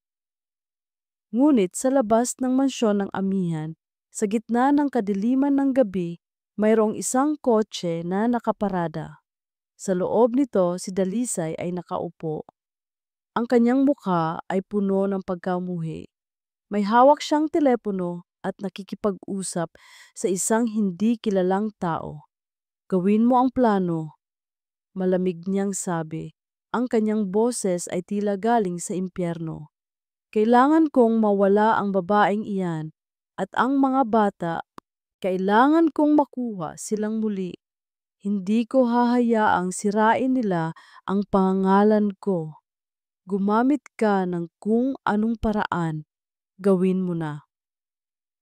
Ngunit sa labas ng mansyon ng amihan, sa gitna ng kadiliman ng gabi, mayroong isang kotse na nakaparada. Sa loob nito, si Dalisay ay nakaupo. Ang kanyang mukha ay puno ng pagkamuhi. May hawak siyang telepono at nakikipag-usap sa isang hindi kilalang tao. Gawin mo ang plano, malamig niyang sabi. Ang kanyang boses ay tila galing sa impyerno. Kailangan kong mawala ang babaeng iyan at ang mga bata. Kailangan kong makuha silang muli. Hindi ko hahayaang sirain nila ang pangalan ko. Gumamit ka ng kung anong paraan, gawin mo na.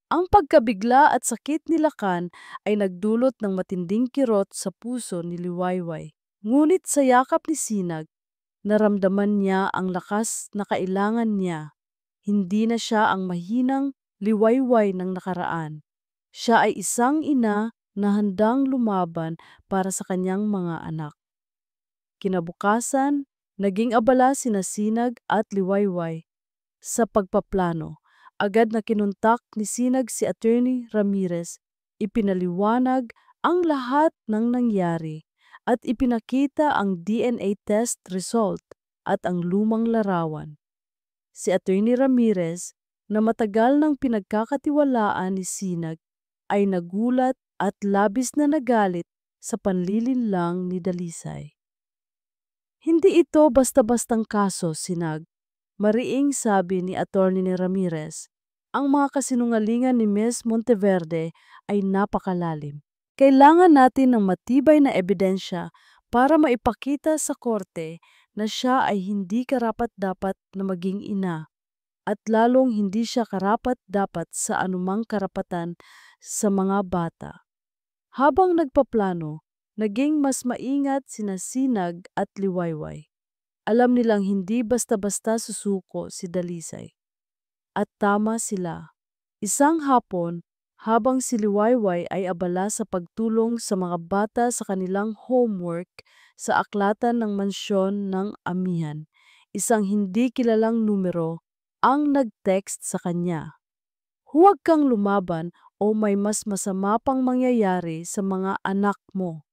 Ang pagkabigla at sakit ni Lakan ay nagdulot ng matinding kirot sa puso ni Liwayway. Ngunit sa yakap ni Sinag, naramdaman niya ang lakas na kailangan niya. Hindi na siya ang mahinang Liwayway ng nakaraan. Siya ay isang ina na handang lumaban para sa kanyang mga anak. Kinabukasan, naging abala sina Sinag at Liwayway sa pagpaplano. Agad na kinuntak ni Sinag si Attorney Ramirez. Ipinaliwanag ang lahat ng nangyari at ipinakita ang DNA test result at ang lumang larawan. Si Attorney Ramirez, na matagal nang pinagkakatiwalaan ni Sinag, ay nagulat at labis na nagalit sa panlilinlang ni Dalisay. Hindi ito basta-bastang kaso, Sinag. Mariing sabi ni Attorney Ramirez, ang mga kasinungalingan ni Ms. Monteverde ay napakalalim. Kailangan natin ng matibay na ebidensya para maipakita sa korte na siya ay hindi karapat-dapat na maging ina at lalong hindi siya karapat-dapat sa anumang karapatan sa mga bata. Habang nagpaplano, naging mas maingat sina Sinag at Liwayway. Alam nilang hindi basta-basta susuko si Dalisay. At tama sila. Isang hapon, habang si Liwayway ay abala sa pagtulong sa mga bata sa kanilang homework sa aklatan ng mansyon ng amihan, isang hindi kilalang numero ang nag-text sa kanya. Huwag kang lumaban o may mas masama pang mangyayari sa mga anak mo.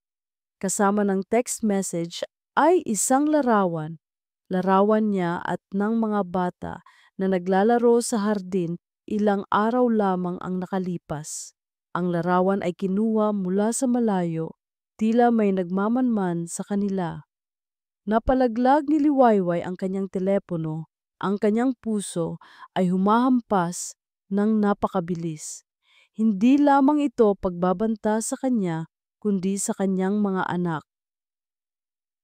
Kasama ng text message ay isang larawan. Larawan niya at ng mga bata na naglalaro sa hardin ilang araw lamang ang nakalipas. Ang larawan ay kinuha mula sa malayo, tila may nagmamanman sa kanila. Napalaglag ni Liwayway ang kanyang telepono, ang kanyang puso ay humahampas ng napakabilis. Hindi lamang ito pagbabanta sa kanya, kundi sa kanyang mga anak.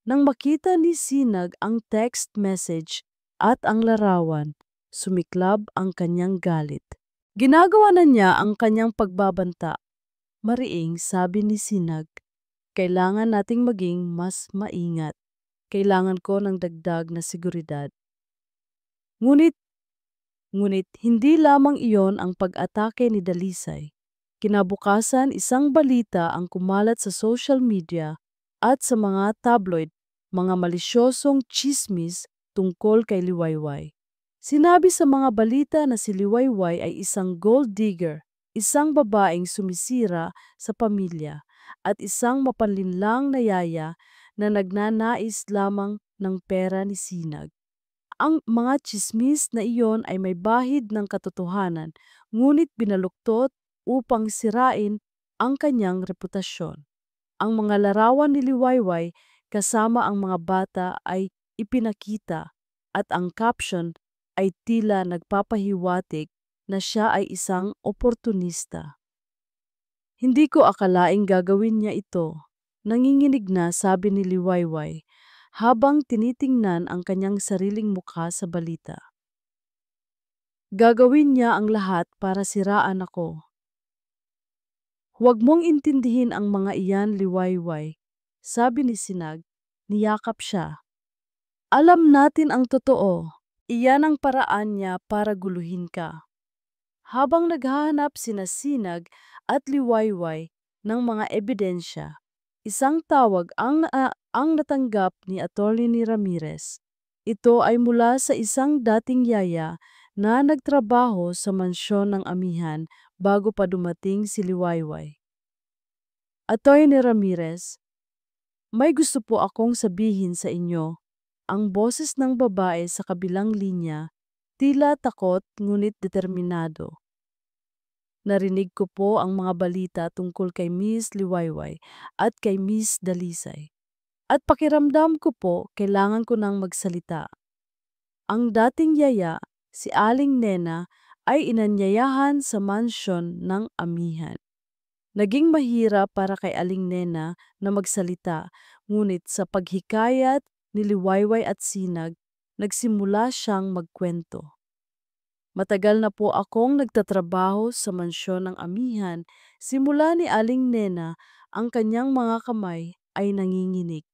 Nang makita ni Sinag ang text message at ang larawan, sumiklab ang kanyang galit. Ginagawa na niya ang kanyang pagbabanta. Mariing sabi ni Sinag, kailangan nating maging mas maingat. Kailangan ko ng dagdag na seguridad. Ngunit, ngunit hindi lamang iyon ang pag-atake ni Dalisay. Kinabukasan isang balita ang kumalat sa social media at sa mga tabloid, mga malisyosong chismis tungkol kay Liwayway. Sinabi sa mga balita na si Liwayway ay isang gold digger, isang babaeng sumisira sa pamilya, at isang mapanlinlang na yaya na nagnanais lamang ng pera ni Sinag. Ang mga tsismis na iyon ay may bahid ng katotohanan, ngunit binaluktot upang sirain ang kanyang reputasyon. Ang mga larawan ni Liwayway kasama ang mga bata ay ipinakita at ang caption ay tila nagpapahiwatig na siya ay isang oportunista. Hindi ko akalaing gagawin niya ito. Nanginginig na sabi ni Liwayway habang tinitingnan ang kanyang sariling mukha sa balita. Gagawin niya ang lahat para siraan ako. Huwag mong intindihin ang mga iyan, Liwayway, sabi ni Sinag, niyakap siya. Alam natin ang totoo. Iyan ang paraan niya para guluhin ka. Habang naghahanap sina Sinag at Liwayway ng mga ebidensya, isang tawag ang natanggap ni Atty. Ramirez. Ito ay mula sa isang dating yaya na nagtrabaho sa mansyon ng amihan bago pa dumating si Liwayway. Atty. Ramirez, may gusto po akong sabihin sa inyo. Ang boses ng babae sa kabilang linya, tila takot ngunit determinado. Narinig ko po ang mga balita tungkol kay Miss Liwayway at kay Miss Dalisay. At pakiramdam ko po, kailangan ko nang magsalita. Ang dating yaya, si Aling Nena, ay inanyayahan sa mansyon ng amihan. Naging mahirap para kay Aling Nena na magsalita, ngunit sa paghikayat ni Liwayway at Sinag, nagsimula siyang magkwento. Matagal na po akong nagtatrabaho sa mansyon ng amihan, simula ni Aling Nena, ang kanyang mga kamay ay nanginginig.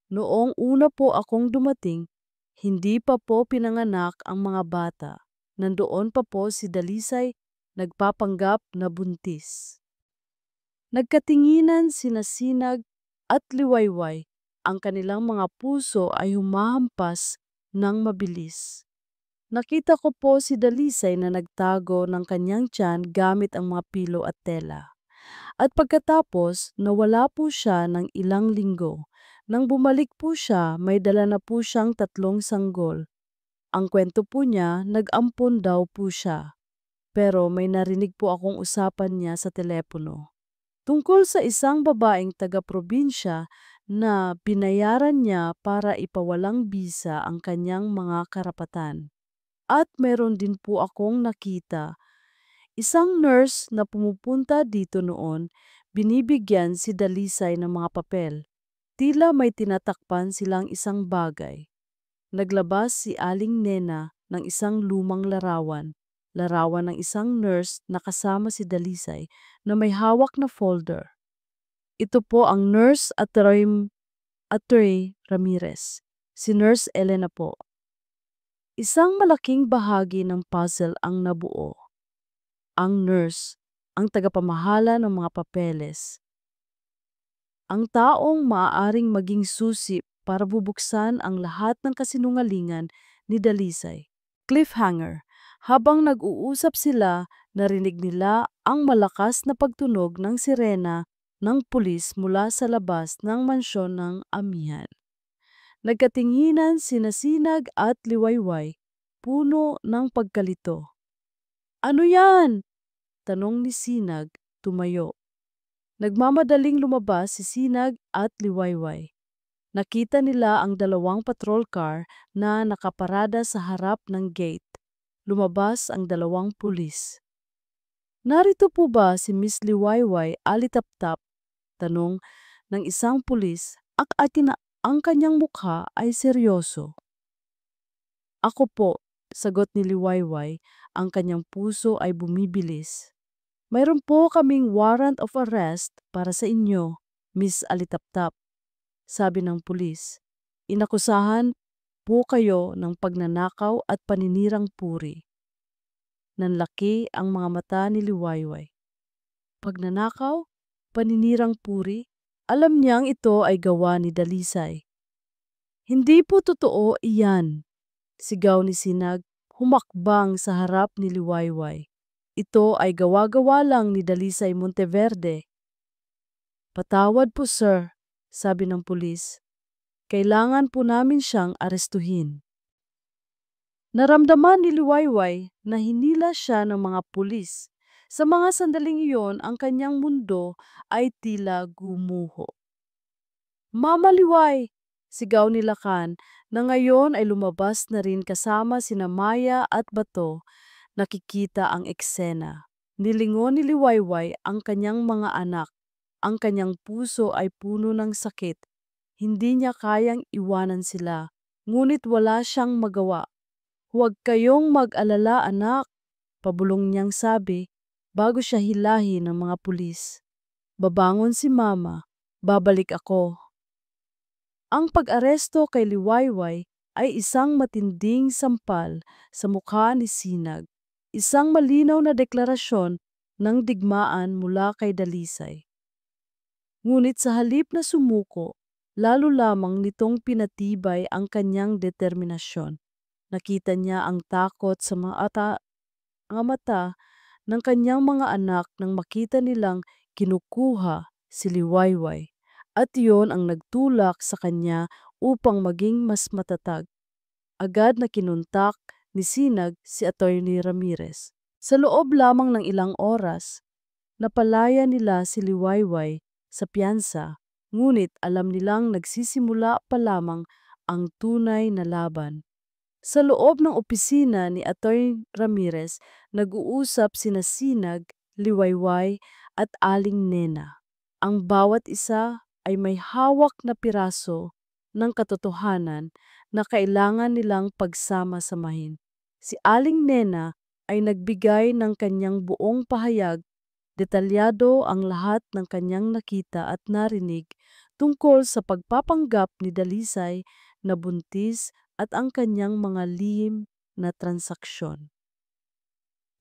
Noong una po akong dumating, hindi pa po pinanganak ang mga bata. Nandoon pa po si Dalisay, nagpapanggap na buntis. Nagkatinginan sina Sinag at Liwayway. Ang kanilang mga puso ay humahampas ng mabilis. Nakita ko po si Dalisay na nagtago ng kanyang tiyan gamit ang mga pilo at tela. At pagkatapos, nawala po siya ng ilang linggo. Nang bumalik po siya, may dala na po siyang 3 sanggol. Ang kwento po niya, nag-ampon daw po siya. Pero may narinig po akong usapan niya sa telepono. Tungkol sa isang babaeng taga-probinsya na binayaran niya para ipawalang bisa ang kanyang mga karapatan. At meron din po akong nakita, isang nurse na pumupunta dito noon, binibigyan si Dalisay ng mga papel. Tila may tinatakpan silang isang bagay. Naglabas si Aling Nena ng isang lumang larawan. Larawan ng isang nurse na kasama si Dalisay na may hawak na folder. Ito po ang nurse Atty. Ramirez. Si Nurse Elena po. Isang malaking bahagi ng puzzle ang nabuo. Ang nurse, ang tagapamahala ng mga papeles. Ang taong maaaring maging susi para bubuksan ang lahat ng kasinungalingan ni Dalisay. Cliffhanger. Habang nag-uusap sila Narinig nila ang malakas na pagtunog ng sirena ng pulis mula sa labas ng mansyon ng amihan. Nagkatinginan sina Sinag at Liwayway, puno ng pagkalito. "Ano yan?" tanong ni Sinag, tumayo. Nagmamadaling lumabas si Sinag at Liwayway. Nakita nila ang dalawang patrol car na nakaparada sa harap ng gate. Lumabas ang dalawang pulis. "Narito po ba si Miss Liwayway Alitaptap?" tanong ng isang pulis ang kanyang mukha ay seryoso. "Ako po," sagot ni Liwayway, ang kanyang puso ay bumibilis. "Mayroon po kaming warrant of arrest para sa inyo, Miss Alitaptap," sabi ng pulis. "Inakusahan po kayo ng pagnanakaw at paninirang puri." Nanlaki ang mga mata ni Liwayway. Pagnanakaw? Paninirang puri? Alam niyang ito ay gawa ni Dalisay. "Hindi po totoo iyan," sigaw ni Sinag, humakbang sa harap ni Liwayway. "Ito ay gawa-gawa lang ni Dalisay Monteverde." "Patawad po sir," sabi ng pulis. "Kailangan po namin siyang arestuhin." Naramdaman ni Liwayway na hinila siya ng mga pulis. Sa mga sandaling iyon, ang kanyang mundo ay tila gumuho. "Mama Liway!" sigaw ni Lakan na ngayon ay lumabas na rin kasama sina Maya at Bato. Nakikita ang eksena. Nilingon ni Liwayway ang kanyang mga anak. Ang kanyang puso ay puno ng sakit. Hindi niya kayang iwanan sila, ngunit wala siyang magawa. "Huwag kayong mag-alala anak," pabulong niyang sabi bago siya hilahin ng mga pulis. "Babangon si Mama, babalik ako." Ang pag-aresto kay Liwayway ay isang matinding sampal sa mukha ni Sinag, isang malinaw na deklarasyon ng digmaan mula kay Dalisay. Ngunit sa halip na sumuko, lalo lamang nitong pinatibay ang kanyang determinasyon. Nakita niya ang takot sa mga mata ng kanyang mga anak nang makita nilang kinukuha si Liwayway, at iyon ang nagtulak sa kanya upang maging mas matatag. Agad na kinuntak ni Sinag si Attorney Ramirez. Sa loob lamang ng ilang oras, napalaya nila si Liwayway sa piyansa, ngunit alam nilang nagsisimula pa lamang ang tunay na laban. Sa loob ng opisina ni Atty. Ramirez, nag-uusap sina Sinag, Liwayway at Aling Nena. Ang bawat isa ay may hawak na piraso ng katotohanan na kailangan nilang pagsama-samahin. Si Aling Nena ay nagbigay ng kanyang buong pahayag, detalyado ang lahat ng kanyang nakita at narinig tungkol sa pagpapanggap ni Dalisay na buntis at ang kanyang mga lihim na transaksyon.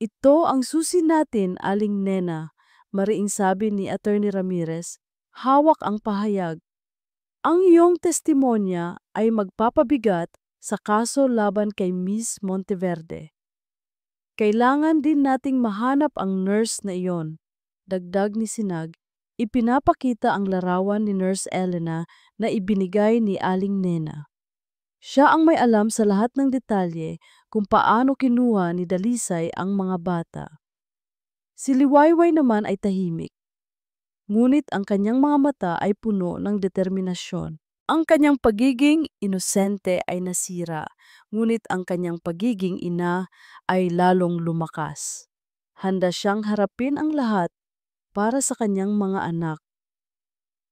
"Ito ang susi natin, Aling Nena," mariing sabi ni Atty. Ramirez. "Hawak ang pahayag. Ang iyong testimonya ay magpapabigat sa kaso laban kay Miss Monteverde. Kailangan din nating mahanap ang nurse na iyon." Dagdag ni Sinag, ipinapakita ang larawan ni Nurse Elena na ibinigay ni Aling Nena. Siya ang may alam sa lahat ng detalye kung paano kinuha ni Dalisay ang mga bata. Si Liwayway naman ay tahimik, ngunit ang kanyang mga mata ay puno ng determinasyon. Ang kanyang pagiging inosente ay nasira, ngunit ang kanyang pagiging ina ay lalong lumakas. Handa siyang harapin ang lahat para sa kanyang mga anak.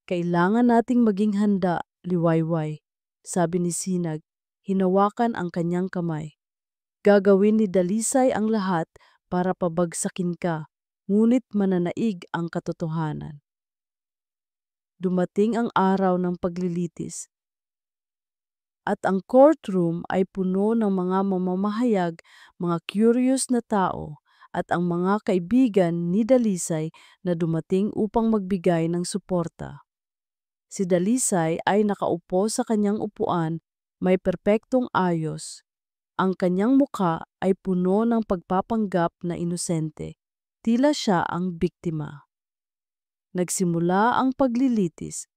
"Kailangan nating maging handa, Liwayway," sabi ni Sinag, hinawakan ang kanyang kamay. "Gagawin ni Dalisay ang lahat para pabagsakin ka, ngunit mananaig ang katotohanan." Dumating ang araw ng paglilitis, at ang courtroom ay puno ng mga mamamahayag, mga curious na tao, at ang mga kaibigan ni Dalisay na dumating upang magbigay ng suporta. Si Dalisay ay nakaupo sa kanyang upuan, may perpektong ayos. Ang kanyang mukha ay puno ng pagpapanggap na inosente. tila siya ang biktima. Nagsimula ang paglilitis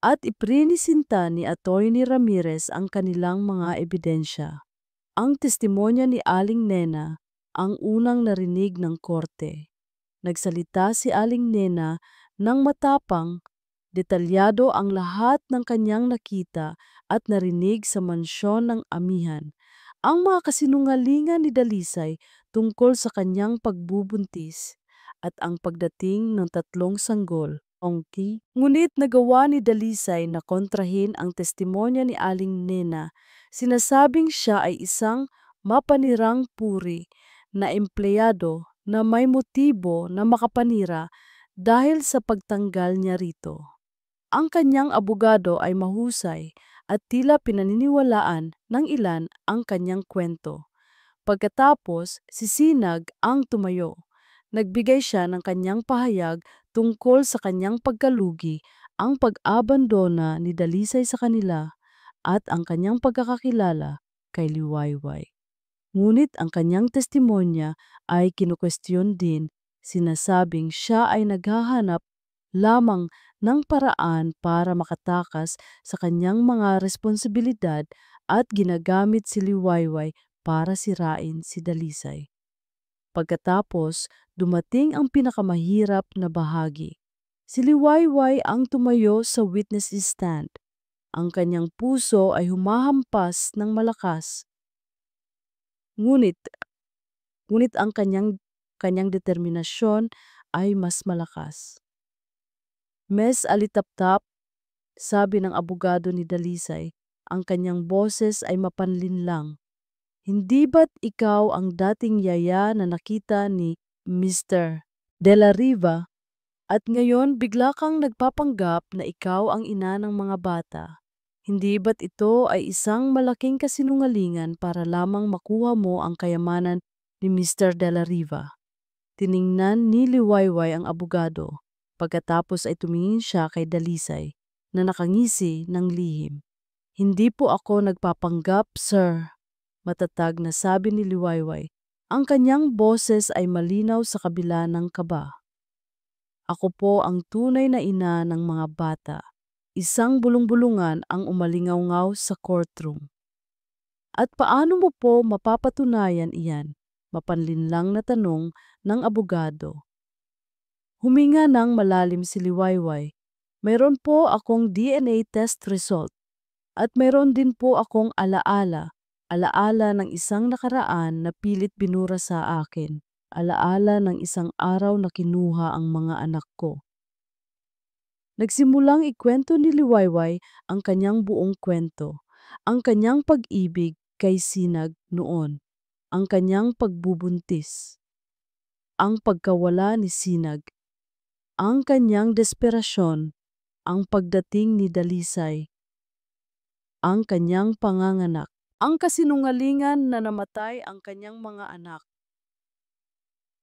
at iprinisinta ni Atty. Ramirez ang kanilang mga ebidensya. Ang testimonya ni Aling Nena ang unang narinig ng korte. Nagsalita si Aling Nena ng matapang, detalyado ang lahat ng kanyang nakita at narinig sa mansyon ng amihan. Ang mga kasinungalingan ni Dalisay tungkol sa kanyang pagbubuntis at ang pagdating ng 3 sanggol. Ngunit nagawa ni Dalisay na kontrahin ang testimonya ni Aling Nena. Sinasabing siya ay isang mapanirang puri na empleyado na may motibo na makapanira dahil sa pagtanggal niya rito. Ang kanyang abogado ay mahusay at tila pinaniniwalaan ng ilan ang kanyang kwento. Pagkatapos, si Sinag ang tumayo. Nagbigay siya ng kanyang pahayag tungkol sa kanyang pagkalugi, ang pag-abandona ni Dalisay sa kanila, at ang kanyang pagkakakilala kay Liwayway. Ngunit ang kanyang testimonya ay kinukwestiyon din, sinasabing siya ay naghahanap lamang ng paraan para makatakas sa kanyang mga responsibilidad at ginagamit si Liwayway para sirain si Dalisay. Pagkatapos, dumating ang pinakamahirap na bahagi. Si Liwayway ang tumayo sa witness stand. Ang kanyang puso ay humahampas ng malakas. Ngunit ang kanyang determinasyon ay mas malakas. Mes alitaptap, sabi ng abogado ni Dalisay, ang kanyang boses ay mapanlinlang. Hindi ba't ikaw ang dating yaya na nakita ni Mr. De La Riva at ngayon bigla kang nagpapanggap na ikaw ang ina ng mga bata? Hindi ba't ito ay isang malaking kasinungalingan para lamang makuha mo ang kayamanan ni Mr. De La Riva? Tiningnan ni Liwayway ang abogado. Pagkatapos ay tumingin siya kay Dalisay na nakangisi ng lihim. Hindi po ako nagpapanggap, sir. Matatag na sabi ni Liwayway. Ang kanyang boses ay malinaw sa kabila ng kaba. Ako po ang tunay na ina ng mga bata. Isang bulong-bulungan ang umalingaw-ngaw sa courtroom. At paano mo po mapapatunayan iyan? Mapanlinlang na tanong ng abogado. Huminga ng malalim si Liwayway. Mayroon po akong DNA test result. At mayroon din po akong alaala ng isang nakaraan na pilit binura sa akin, alaala ng isang araw na kinuha ang mga anak ko. Nagsimulang ikwento ni Liwayway ang kanyang buong kwento, ang kanyang pag-ibig kay Sinag noon, ang kanyang pagbubuntis, ang pagkawala ni Sinag, ang kanyang desperasyon, ang pagdating ni Dalisay, ang kanyang panganganak, ang kasinungalingan na namatay ang kanyang mga anak,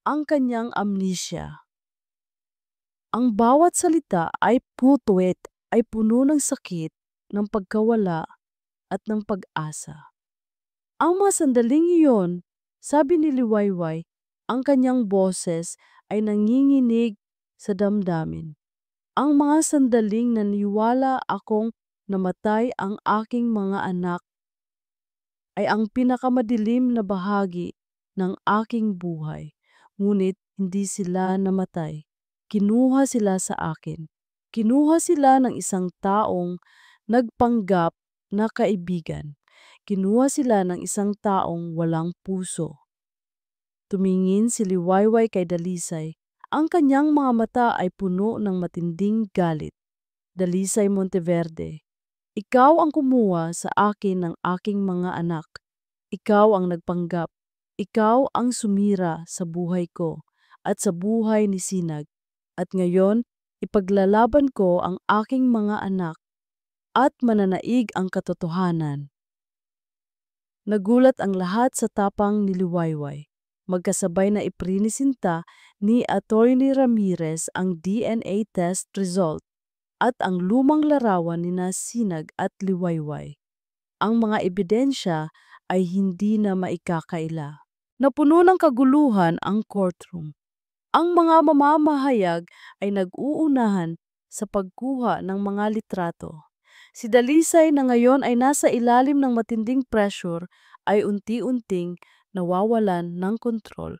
ang kanyang amnesia. Ang bawat salita ay putuwid, ay puno ng sakit, ng pagkawala at ng pag-asa. Ang mga sandaling iyon, sabi ni Liwayway, ang kanyang boses ay nanginginig sa damdamin. Ang mga sandaling naniwala akong namatay ang aking mga anak ay ang pinakamadilim na bahagi ng aking buhay. Ngunit hindi sila namatay. Kinuha sila sa akin. Kinuha sila ng isang taong nagpanggap na kaibigan. Kinuha sila ng isang taong walang puso. Tumingin si Liwayway kay Dalisay. Ang kanyang mga mata ay puno ng matinding galit. Dalisay Monteverde, ikaw ang kumuha sa akin ng aking mga anak. Ikaw ang nagpanggap. Ikaw ang sumira sa buhay ko at sa buhay ni Sinag. At ngayon, ipaglalaban ko ang aking mga anak at mananaig ang katotohanan. Nagulat ang lahat sa tapang ni Liwayway. Magkasabay na iprinisinta ni Atty. Ramirez ang DNA test result at ang lumang larawan ni Sinag at Liwayway. Ang mga ebidensya ay hindi na maikakaila. Napuno ng kaguluhan ang courtroom. Ang mga mamamahayag ay nag-uunahan sa pagkuha ng mga litrato. Si Dalisay na ngayon ay nasa ilalim ng matinding pressure ay unti-unting nawawalan ng kontrol.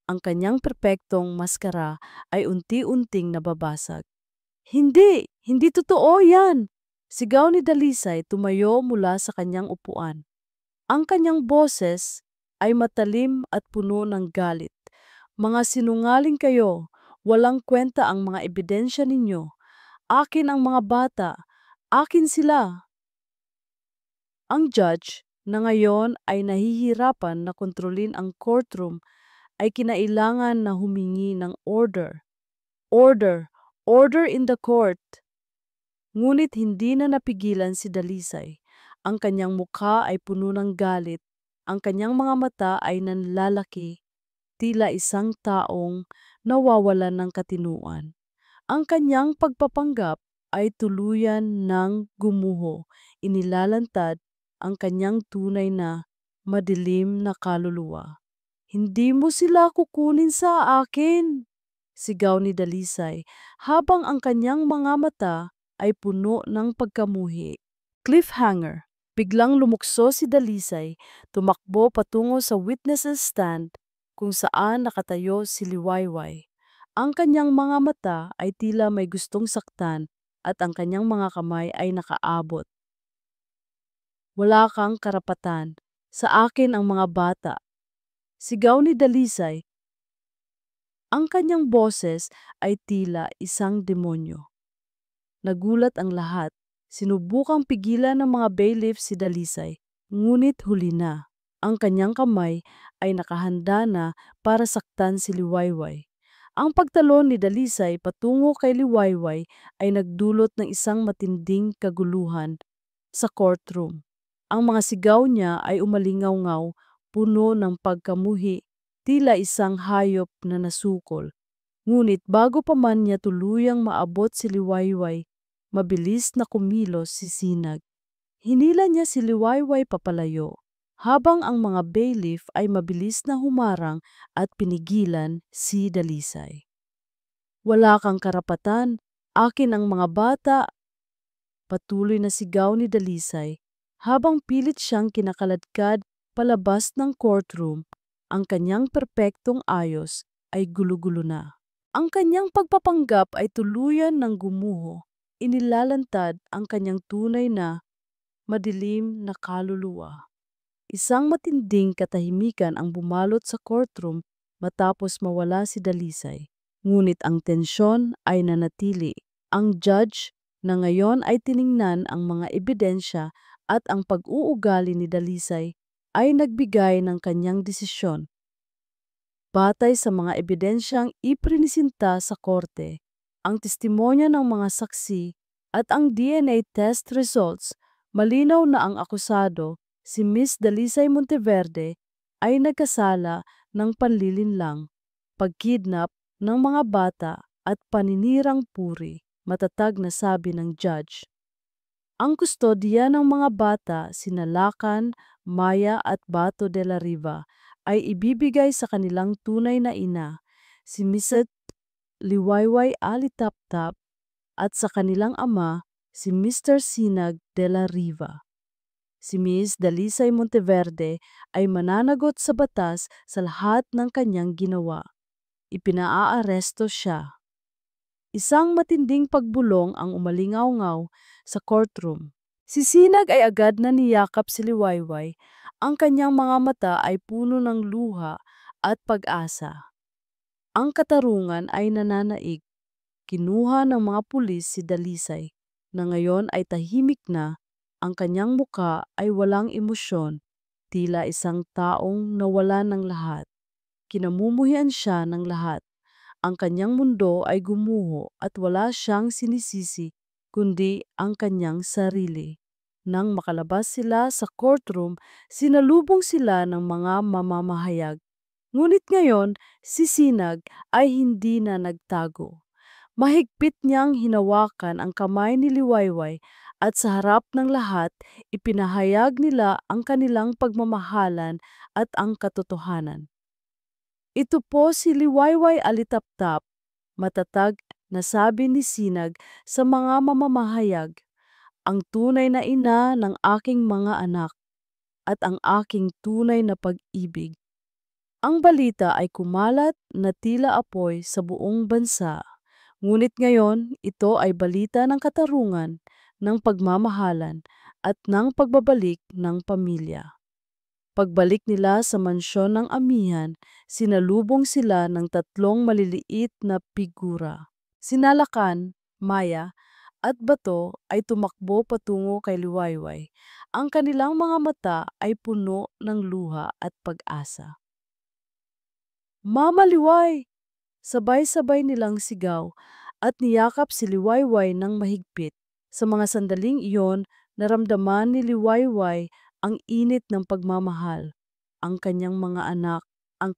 Ang kanyang perpektong maskara ay unti-unting nababasag. Hindi! Hindi totoo yan! Sigaw ni Dalisay tumayo mula sa kanyang upuan. Ang kanyang boses ay matalim at puno ng galit. Mga sinungaling kayo, walang kwenta ang mga ebidensya ninyo. Akin ang mga bata, akin sila. Ang judge na ngayon ay nahihirapan na kontrolin ang courtroom ay kinailangan na humingi ng order. Order! Order in the court! Ngunit hindi na napigilan si Dalisay. Ang kanyang mukha ay puno ng galit. Ang kanyang mga mata ay nanlalaki, tila isang taong nawawalan ng katinuan. Ang kanyang pagpapanggap ay tuluyan ng gumuho. Inilalantad ang kanyang tunay na madilim na kaluluwa. Hindi mo sila kukunin sa akin! Sigaw ni Dalisay habang ang kanyang mga mata ay puno ng pagkamuhi. Cliffhanger. Biglang lumukso si Dalisay, tumakbo patungo sa witnesses stand kung saan nakatayo si Liwayway. Ang kanyang mga mata ay tila may gustong saktan at ang kanyang mga kamay ay nakaabot. Wala kang karapatan. Sa akin ang mga bata. Sigaw ni Dalisay. Ang kanyang boses ay tila isang demonyo. Nagulat ang lahat. Sinubukang pigilan ng mga bailiff si Dalisay, ngunit huli na. Ang kanyang kamay ay nakahanda na para saktan si Liwayway. Ang pagtalon ni Dalisay patungo kay Liwayway ay nagdulot ng isang matinding kaguluhan sa courtroom. Ang mga sigaw niya ay umalingaw-ngaw, puno ng pagkamuhi, tila isang hayop na nasukol. Ngunit bago pa man niya tuluyang maabot si Liwayway, mabilis na kumilos si Sinag. Hinila niya si Liwayway papalayo, habang ang mga bailiff ay mabilis na humarang at pinigilan si Dalisay. Wala kang karapatan, akin ang mga bata. Patuloy na sigaw ni Dalisay, habang pilit siyang kinakaladkad palabas ng courtroom. Ang kanyang perpektong ayos ay gulo-gulo na. Ang kanyang pagpapanggap ay tuluyan ng gumuho. Inilalantad ang kanyang tunay na madilim na kaluluwa. Isang matinding katahimikan ang bumalot sa courtroom matapos mawala si Dalisay. Ngunit ang tensyon ay nanatili. Ang judge na ngayon ay tiningnan ang mga ebidensya at ang pag-uugali ni Dalisay ay nagbigay ng kanyang desisyon. Batay sa mga ebidensyang iprinisinta sa korte, ang testimonya ng mga saksi at ang DNA test results, malinaw na ang akusado, si Miss Dalisay Monteverde, ay nagkasala ng panlilinlang, pagkidnap ng mga bata at paninirang puri, matatag na sabi ng judge. Ang kustodiya ng mga bata, sina Lacan, Maya at Bato de la Riva, ay ibibigay sa kanilang tunay na ina, si Mrs. Liwayway Alitaptap, at sa kanilang ama, si Mr. Sinag de la Riva. Si Miss Dalisay Monteverde ay mananagot sa batas sa lahat ng kanyang ginawa. Ipinaaaresto siya. Isang matinding pagbulong ang umalingaw-ngaw sa courtroom. Si Sinag ay agad na niyakap si Liwayway. Ang kanyang mga mata ay puno ng luha at pag-asa. Ang katarungan ay nananaig. Kinuha ng mga pulis si Dalisay, na ngayon ay tahimik na. Ang kanyang muka ay walang emosyon, tila isang taong nawala ng lahat. Kinamumuhian siya ng lahat. Ang kanyang mundo ay gumuho at wala siyang sinisisi kundi ang kanyang sarili. Nang makalabas sila sa courtroom, sinalubong sila ng mga mamamahayag. Ngunit ngayon, si Sinag ay hindi na nagtago. Mahigpit niyang hinawakan ang kamay ni Liwayway at sa harap ng lahat, ipinahayag nila ang kanilang pagmamahalan at ang katotohanan. Ito po si Liwayway Alitaptap, matatag na sabi ni Sinag sa mga mamamahayag, ang tunay na ina ng aking mga anak at ang aking tunay na pag-ibig. Ang balita ay kumalat na tila apoy sa buong bansa. Ngunit ngayon, ito ay balita ng katarungan, ng pagmamahalan, at ng pagbabalik ng pamilya. Pagbalik nila sa mansyon ng amihan, sinalubong sila ng tatlong maliliit na figura. Sinalakan, Maya, at Bato ay tumakbo patungo kay Liwayway. Ang kanilang mga mata ay puno ng luha at pag-asa. Mama Liway! Sabay-sabay nilang sigaw at niyakap si Liwayway ng mahigpit. Sa mga sandaling iyon, naramdaman ni Liwayway ang init ng pagmamahal. Ang kanyang mga anak, ang,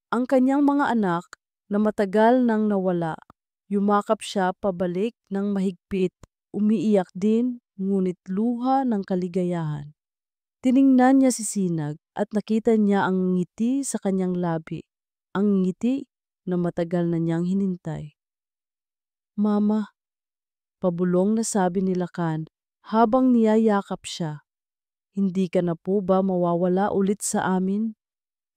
ang kanyang mga anak na matagal nang nawala. Yumakap siya pabalik ng mahigpit, umiiyak din, ngunit luha ng kaligayahan. Tiningnan niya si Sinag at nakita niya ang ngiti sa kanyang labi. Ang ngiti na matagal na niyang hinintay. Mama, pabulong na sabi ni Lakan habang niyayakap siya. Hindi ka na po ba mawawala ulit sa amin?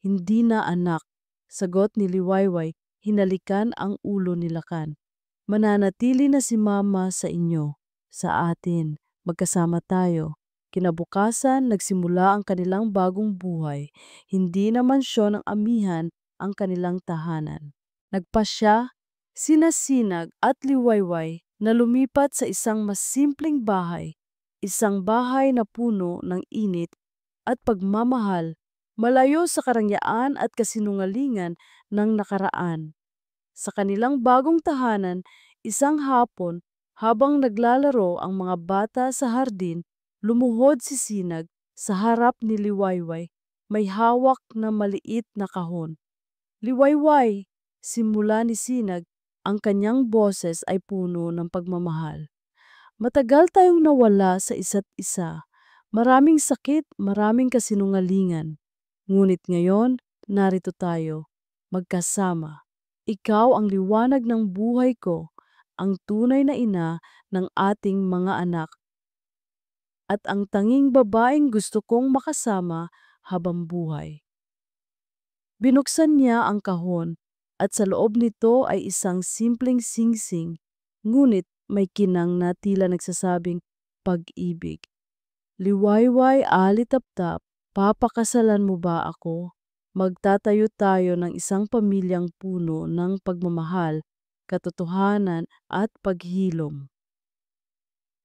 Hindi na anak, sagot ni Liwayway, hinalikan ang ulo ni Lakan. Mananatili na si Mama sa inyo, sa atin, magkasama tayo. Kinabukasan, nagsimula ang kanilang bagong buhay. Hindi na mansyon ng amihan ang kanilang tahanan. Nagpasya, sina Sinag at Liwayway na lumipat sa isang mas simpleng bahay, isang bahay na puno ng init at pagmamahal, malayo sa karangyaan at kasinungalingan ng nakaraan. Sa kanilang bagong tahanan, isang hapon, habang naglalaro ang mga bata sa hardin, lumuhod si Sinag sa harap ni Liwayway, may hawak na maliit na kahon. Liwayway, simula ni Sinag, ang kanyang boses ay puno ng pagmamahal. Matagal tayong nawala sa isa't isa. Maraming sakit, maraming kasinungalingan. Ngunit ngayon, narito tayo, magkasama. Ikaw ang liwanag ng buhay ko, ang tunay na ina ng ating mga anak, at ang tanging babaeng gusto kong makasama habang buhay. Binuksan niya ang kahon at sa loob nito ay isang simpleng singsing, ngunit may kinang na tila nagsasabing pag-ibig. Liwayway alitaptap, papakasalan mo ba ako? Magtatayo tayo ng isang pamilyang puno ng pagmamahal, katotohanan at paghilom.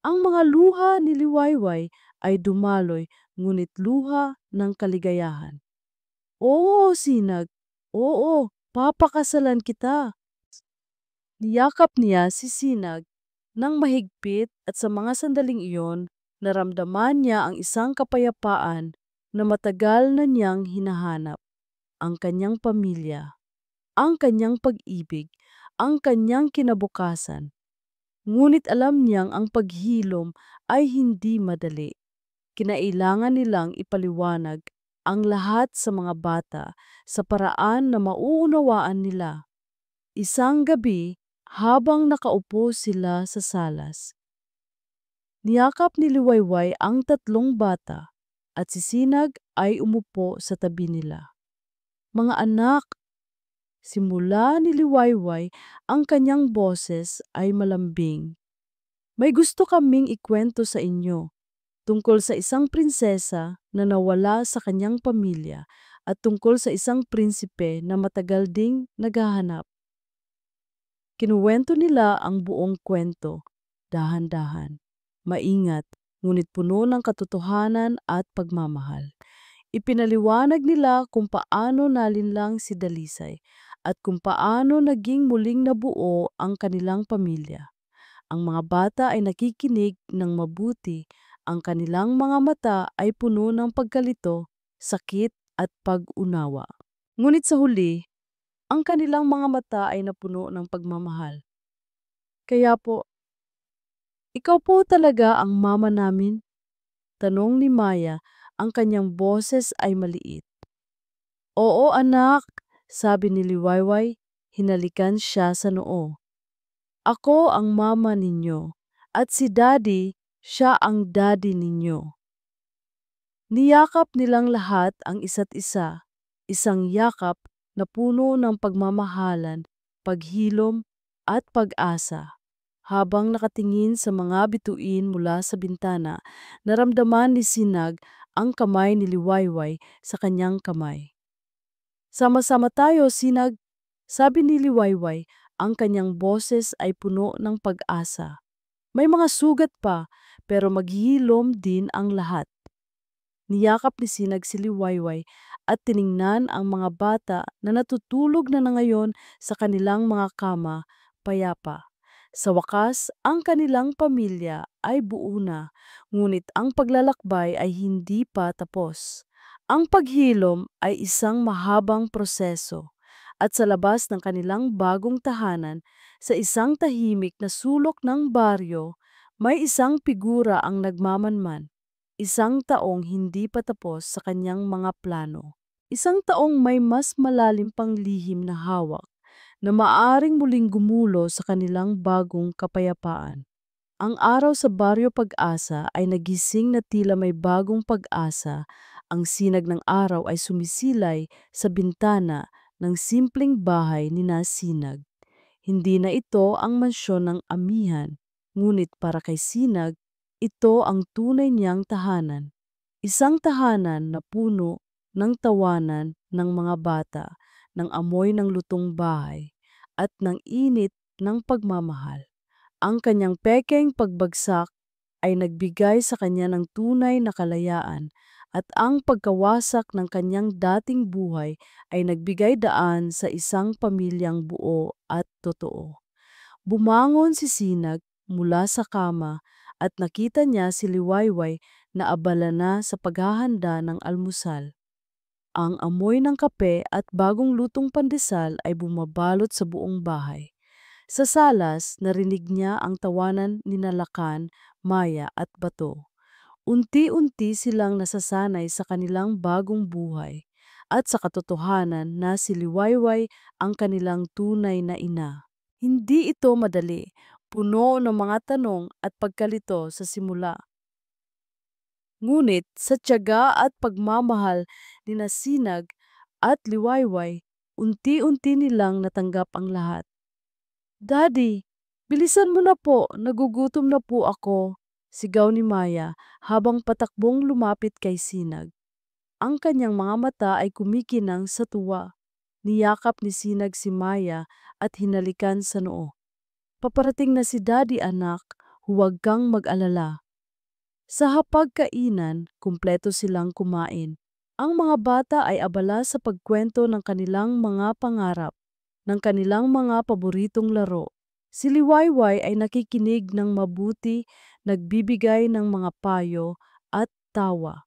Ang mga luha ni Liwayway ay dumaloy, ngunit luha ng kaligayahan. Oo, Sinag. Oo, papakasalan kita. Niyakap niya si Sinag ng mahigpit at sa mga sandaling iyon, naramdaman niya ang isang kapayapaan na matagal na niyang hinahanap. Ang kanyang pamilya, ang kanyang pag-ibig, ang kanyang kinabukasan. Ngunit alam niyang ang paghilom ay hindi madali. Kinailangan nilang ipaliwanag ang lahat sa mga bata sa paraan na mauunawaan nila. Isang gabi, habang nakaupo sila sa salas, niyakap ni Liwayway ang tatlong bata at si Sinag ay umupo sa tabi nila. Mga anak, simula ni Liwayway, ang kanyang boses ay malambing. May gusto kaming ikwento sa inyo tungkol sa isang prinsesa na nawala sa kanyang pamilya at tungkol sa isang prinsipe na matagal ding naghahanap. Kinuwento nila ang buong kwento, dahan-dahan, maingat, ngunit puno ng katotohanan at pagmamahal. Ipinaliwanag nila kung paano nalinlang si Dalisay at kung paano naging muling nabuo ang kanilang pamilya. Ang mga bata ay nakikinig ng mabuti, ang kanilang mga mata ay puno ng pagkalito, sakit at pag-unawa. Ngunit sa huli, ang kanilang mga mata ay napuno ng pagmamahal. Kaya po, ikaw po talaga ang mama namin? Tanong ni Maya, ang kanyang boses ay maliit. Oo anak, sabi ni Liwayway, hinalikan siya sa noo. Ako ang mama ninyo, at si Daddy, siya ang daddy ninyo. Niyakap nilang lahat ang isa't isa, isang yakap na puno ng pagmamahalan, paghilom at pag-asa. Habang nakatingin sa mga bituin mula sa bintana, naramdaman ni Sinag ang kamay ni Liwayway sa kanyang kamay. Sama-sama tayo, Sinag, sabi ni Liwayway, ang kanyang boses ay puno ng pag-asa. May mga sugat pa, pero maghihilom din ang lahat. Niyakap ni Sinag si Liwayway at tiningnan ang mga bata na natutulog na ngayon sa kanilang mga kama, payapa. Sa wakas, ang kanilang pamilya ay buo na, ngunit ang paglalakbay ay hindi pa tapos. Ang paghilom ay isang mahabang proseso, at sa labas ng kanilang bagong tahanan, sa isang tahimik na sulok ng baryo, may isang figura ang nagmamanman. Isang taong hindi pa tapos sa kanyang mga plano. Isang taong may mas malalim pang lihim na hawak na maaring muling gumulo sa kanilang bagong kapayapaan. Ang araw sa Baryo Pag-asa ay nagising na tila may bagong pag-asa. Ang sinag ng araw ay sumisilay sa bintana ng simpleng bahay ni Sinag. Hindi na ito ang mansyon ng amihan, ngunit para kay Sinag, ito ang tunay niyang tahanan. Isang tahanan na puno ng tawanan ng mga bata, ng amoy ng lutong bahay, at ng init ng pagmamahal. Ang kanyang pekeng pagbagsak ay nagbigay sa kanya ng tunay na kalayaan, at ang pagkawasak ng kanyang dating buhay ay nagbigay daan sa isang pamilyang buo at totoo. Bumangon si Sinag mula sa kama at nakita niya si Liwayway na abala na sa paghahanda ng almusal. Ang amoy ng kape at bagong lutong pandesal ay bumabalot sa buong bahay. Sa salas, narinig niya ang tawanan ni Lakan, Maya at Bato. Unti-unti silang nasasanay sa kanilang bagong buhay at sa katotohanan na si Liwayway ang kanilang tunay na ina. Hindi ito madali, puno ng mga tanong at pagkalito sa simula. Ngunit sa tiyaga at pagmamahal ni Sinag at Liwayway, unti-unti nilang natanggap ang lahat. Daddy, bilisan mo na po, nagugutom na po ako, sigaw ni Maya habang patakbong lumapit kay Sinag. Ang kanyang mga mata ay kumikinang sa tuwa. Niyakap ni Sinag si Maya at hinalikan sa noo. Paparating na si Daddy, anak, huwag kang mag-alala. Sa hapagkainan, kumpleto silang kumain. Ang mga bata ay abala sa pagkwento ng kanilang mga pangarap, ng kanilang mga paboritong laro. Si Liwayway ay nakikinig ng mabuti, nagbibigay ng mga payo at tawa.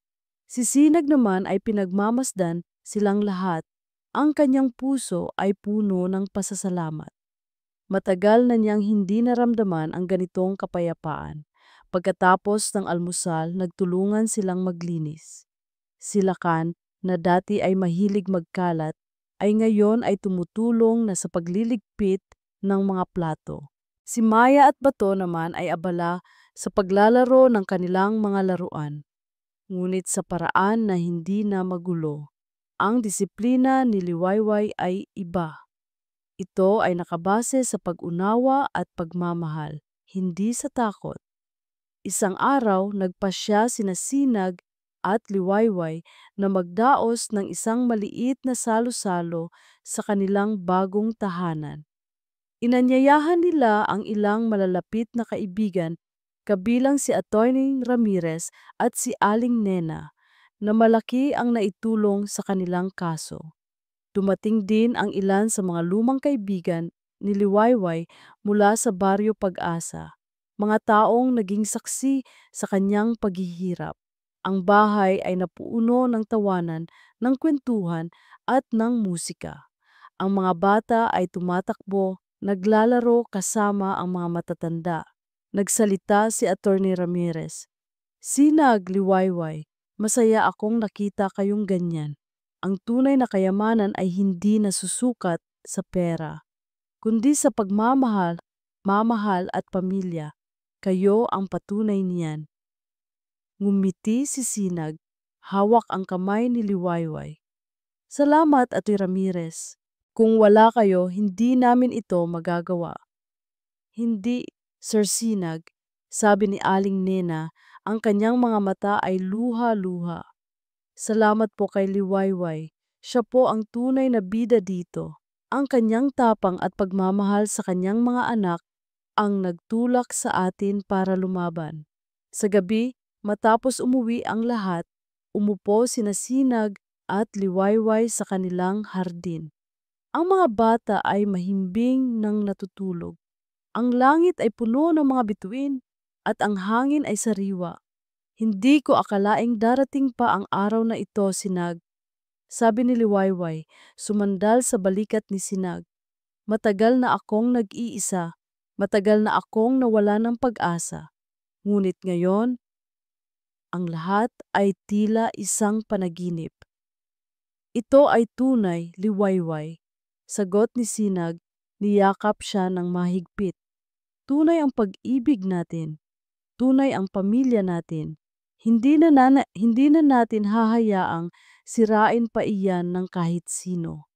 Si Sinag naman ay pinagmamasdan silang lahat. Ang kanyang puso ay puno ng pasasalamat. Matagal na niyang hindi naramdaman ang ganitong kapayapaan. Pagkatapos ng almusal, nagtulungan silang maglinis. Si Lakan, na dati ay mahilig magkalat, ay ngayon ay tumutulong na sa pagliligpit ng mga plato. Si Maya at Bato naman ay abala sa paglalaro ng kanilang mga laruan, ngunit sa paraan na hindi na magulo. Ang disiplina ni Liwayway ay iba. Ito ay nakabase sa pag-unawa at pagmamahal, hindi sa takot. Isang araw, nagpasya sina Sinag at Liwayway na magdaos ng isang maliit na salo-salo sa kanilang bagong tahanan. Inanyayahan nila ang ilang malalapit na kaibigan, kabilang si Atty. Ramirez at si Aling Nena, na malaki ang naitulong sa kanilang kaso. Dumating din ang ilan sa mga lumang kaibigan ni Liwayway mula sa Baryo Pag-asa, mga taong naging saksi sa kanyang paghihirap. Ang bahay ay napuno ng tawanan, ng kwentuhan at ng musika. Ang mga bata ay tumatakbo, naglalaro kasama ang mga matatanda. Nagsalita si Atty. Ramirez. Sinag, Liwayway, masaya akong nakita kayong ganyan. Ang tunay na kayamanan ay hindi nasusukat sa pera, kundi sa pagmamahal, mamahal at pamilya. Kayo ang patunay niyan. Ngumiti si Sinag, hawak ang kamay ni Liwayway. Salamat, Atoy Ramirez. Kung wala kayo, hindi namin ito magagawa. Hindi, Sir Sinag, sabi ni Aling Nena, ang kanyang mga mata ay luha-luha. Salamat po kay Liwayway. Siya po ang tunay na bida dito. Ang kanyang tapang at pagmamahal sa kanyang mga anak ang nagtulak sa atin para lumaban. Sa gabi, matapos umuwi ang lahat, umupo sina Sinag at Liwayway sa kanilang hardin. Ang mga bata ay mahimbing nang natutulog. Ang langit ay puno ng mga bituin at ang hangin ay sariwa. Hindi ko akalaing darating pa ang araw na ito, Sinag. Sabi ni Liwayway, sumandal sa balikat ni Sinag. Matagal na akong nag-iisa, matagal na akong nawala ng pag-asa. Ngunit ngayon, ang lahat ay tila isang panaginip. Ito ay tunay, Liwayway. Sagot ni Sinag, niyakap siya ng mahigpit. Tunay ang pag-ibig natin. Tunay ang pamilya natin. Hindi na natin hahayaang sirain pa iyan ng kahit sino.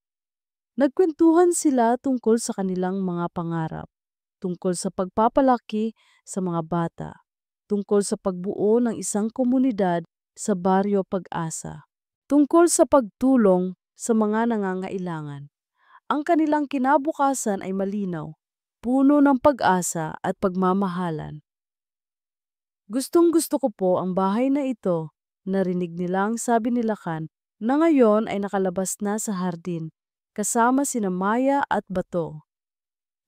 Nagkwentuhan sila tungkol sa kanilang mga pangarap, tungkol sa pagpapalaki sa mga bata, tungkol sa pagbuo ng isang komunidad sa Baryo Pag-asa, tungkol sa pagtulong sa mga nangangailangan. Ang kanilang kinabukasan ay malinaw, puno ng pag-asa at pagmamahalan. Gustong-gusto ko po ang bahay na ito, narinig nilang sabi ni Lakan na ngayon ay nakalabas na sa hardin, kasama sina Maya at Bato.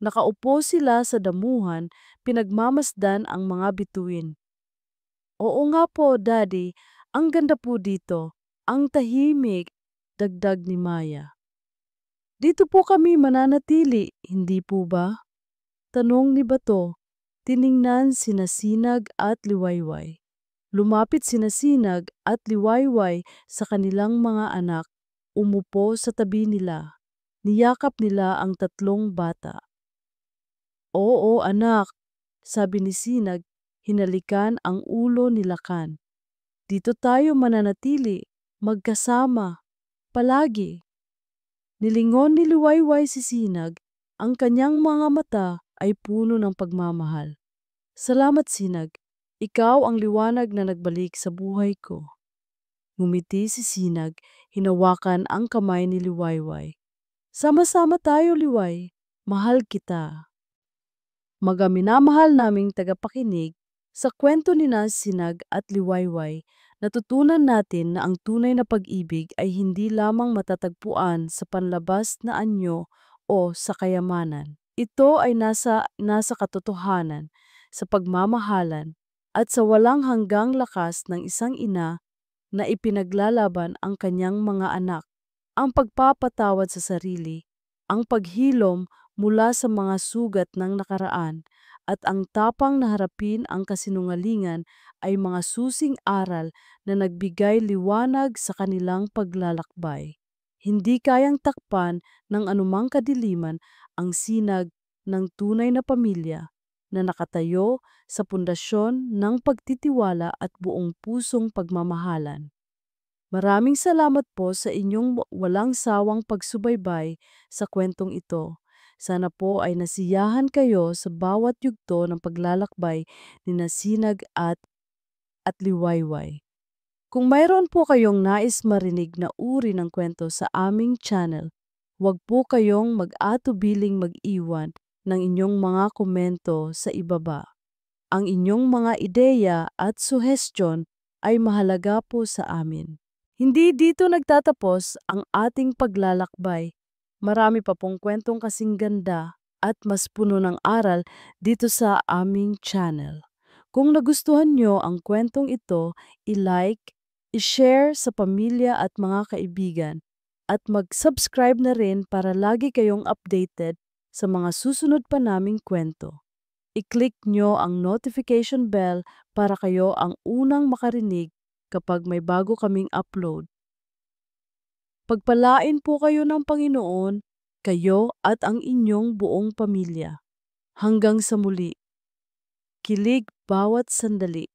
Nakaupo sila sa damuhan, pinagmamasdan ang mga bituin. Oo nga po, Daddy, ang ganda po dito, ang tahimik, dagdag ni Maya. Dito po kami mananatili, hindi po ba? Tanong ni Bato. Tiningnan sina Sinag at Liwayway. Lumapit sina Sinag at Liwayway sa kanilang mga anak, umupo sa tabi nila. Niyakap nila ang tatlong bata. Oo, anak, sabi ni Sinag, hinalikan ang ulo ni Lakan. Dito tayo mananatili, magkasama, palagi. Nilingon ni Liwayway si Sinag, ang kanyang mga mata ay puno ng pagmamahal. Salamat, Sinag. Ikaw ang liwanag na nagbalik sa buhay ko. Ngumiti si Sinag, hinawakan ang kamay ni Liwayway. Sama-sama tayo, Liway. Mahal kita. Mga minamahal naming tagapakinig, sa kwento ni Sinag at Liwayway, natutunan natin na ang tunay na pag-ibig ay hindi lamang matatagpuan sa panlabas na anyo o sa kayamanan. Ito ay nasa katotohanan, sa pagmamahalan, at sa walang hanggang lakas ng isang ina na ipinaglalaban ang kanyang mga anak. Ang pagpapatawad sa sarili, ang paghilom mula sa mga sugat ng nakaraan, at ang tapang na harapin ang kasinungalingan ay mga susing aral na nagbigay liwanag sa kanilang paglalakbay. Hindi kayang takpan ng anumang kadiliman ang sinag ng tunay na pamilya na nakatayo sa pundasyon ng pagtitiwala at buong pusong pagmamahalan. Maraming salamat po sa inyong walang sawang pagsubaybay sa kwentong ito. Sana po ay nasiyahan kayo sa bawat yugto ng paglalakbay ni Sinag at Liwayway. Kung mayroon po kayong nais marinig na uri ng kwento sa aming channel, huwag po kayong mag-atubiling mag-iwan ng inyong mga komento sa ibaba. Ang inyong mga ideya at suhestyon ay mahalaga po sa amin. Hindi dito nagtatapos ang ating paglalakbay. Marami pa pong kwentong kasing ganda at mas puno ng aral dito sa aming channel. Kung nagustuhan nyo ang kwentong ito, i-like, i-share sa pamilya at mga kaibigan, at mag-subscribe na rin para lagi kayong updated sa mga susunod pa naming kwento. I-click nyo ang notification bell para kayo ang unang makarinig kapag may bago kaming upload. Pagpalain po kayo ng Panginoon, kayo at ang inyong buong pamilya. Hanggang sa muli, kilig bawat sandali.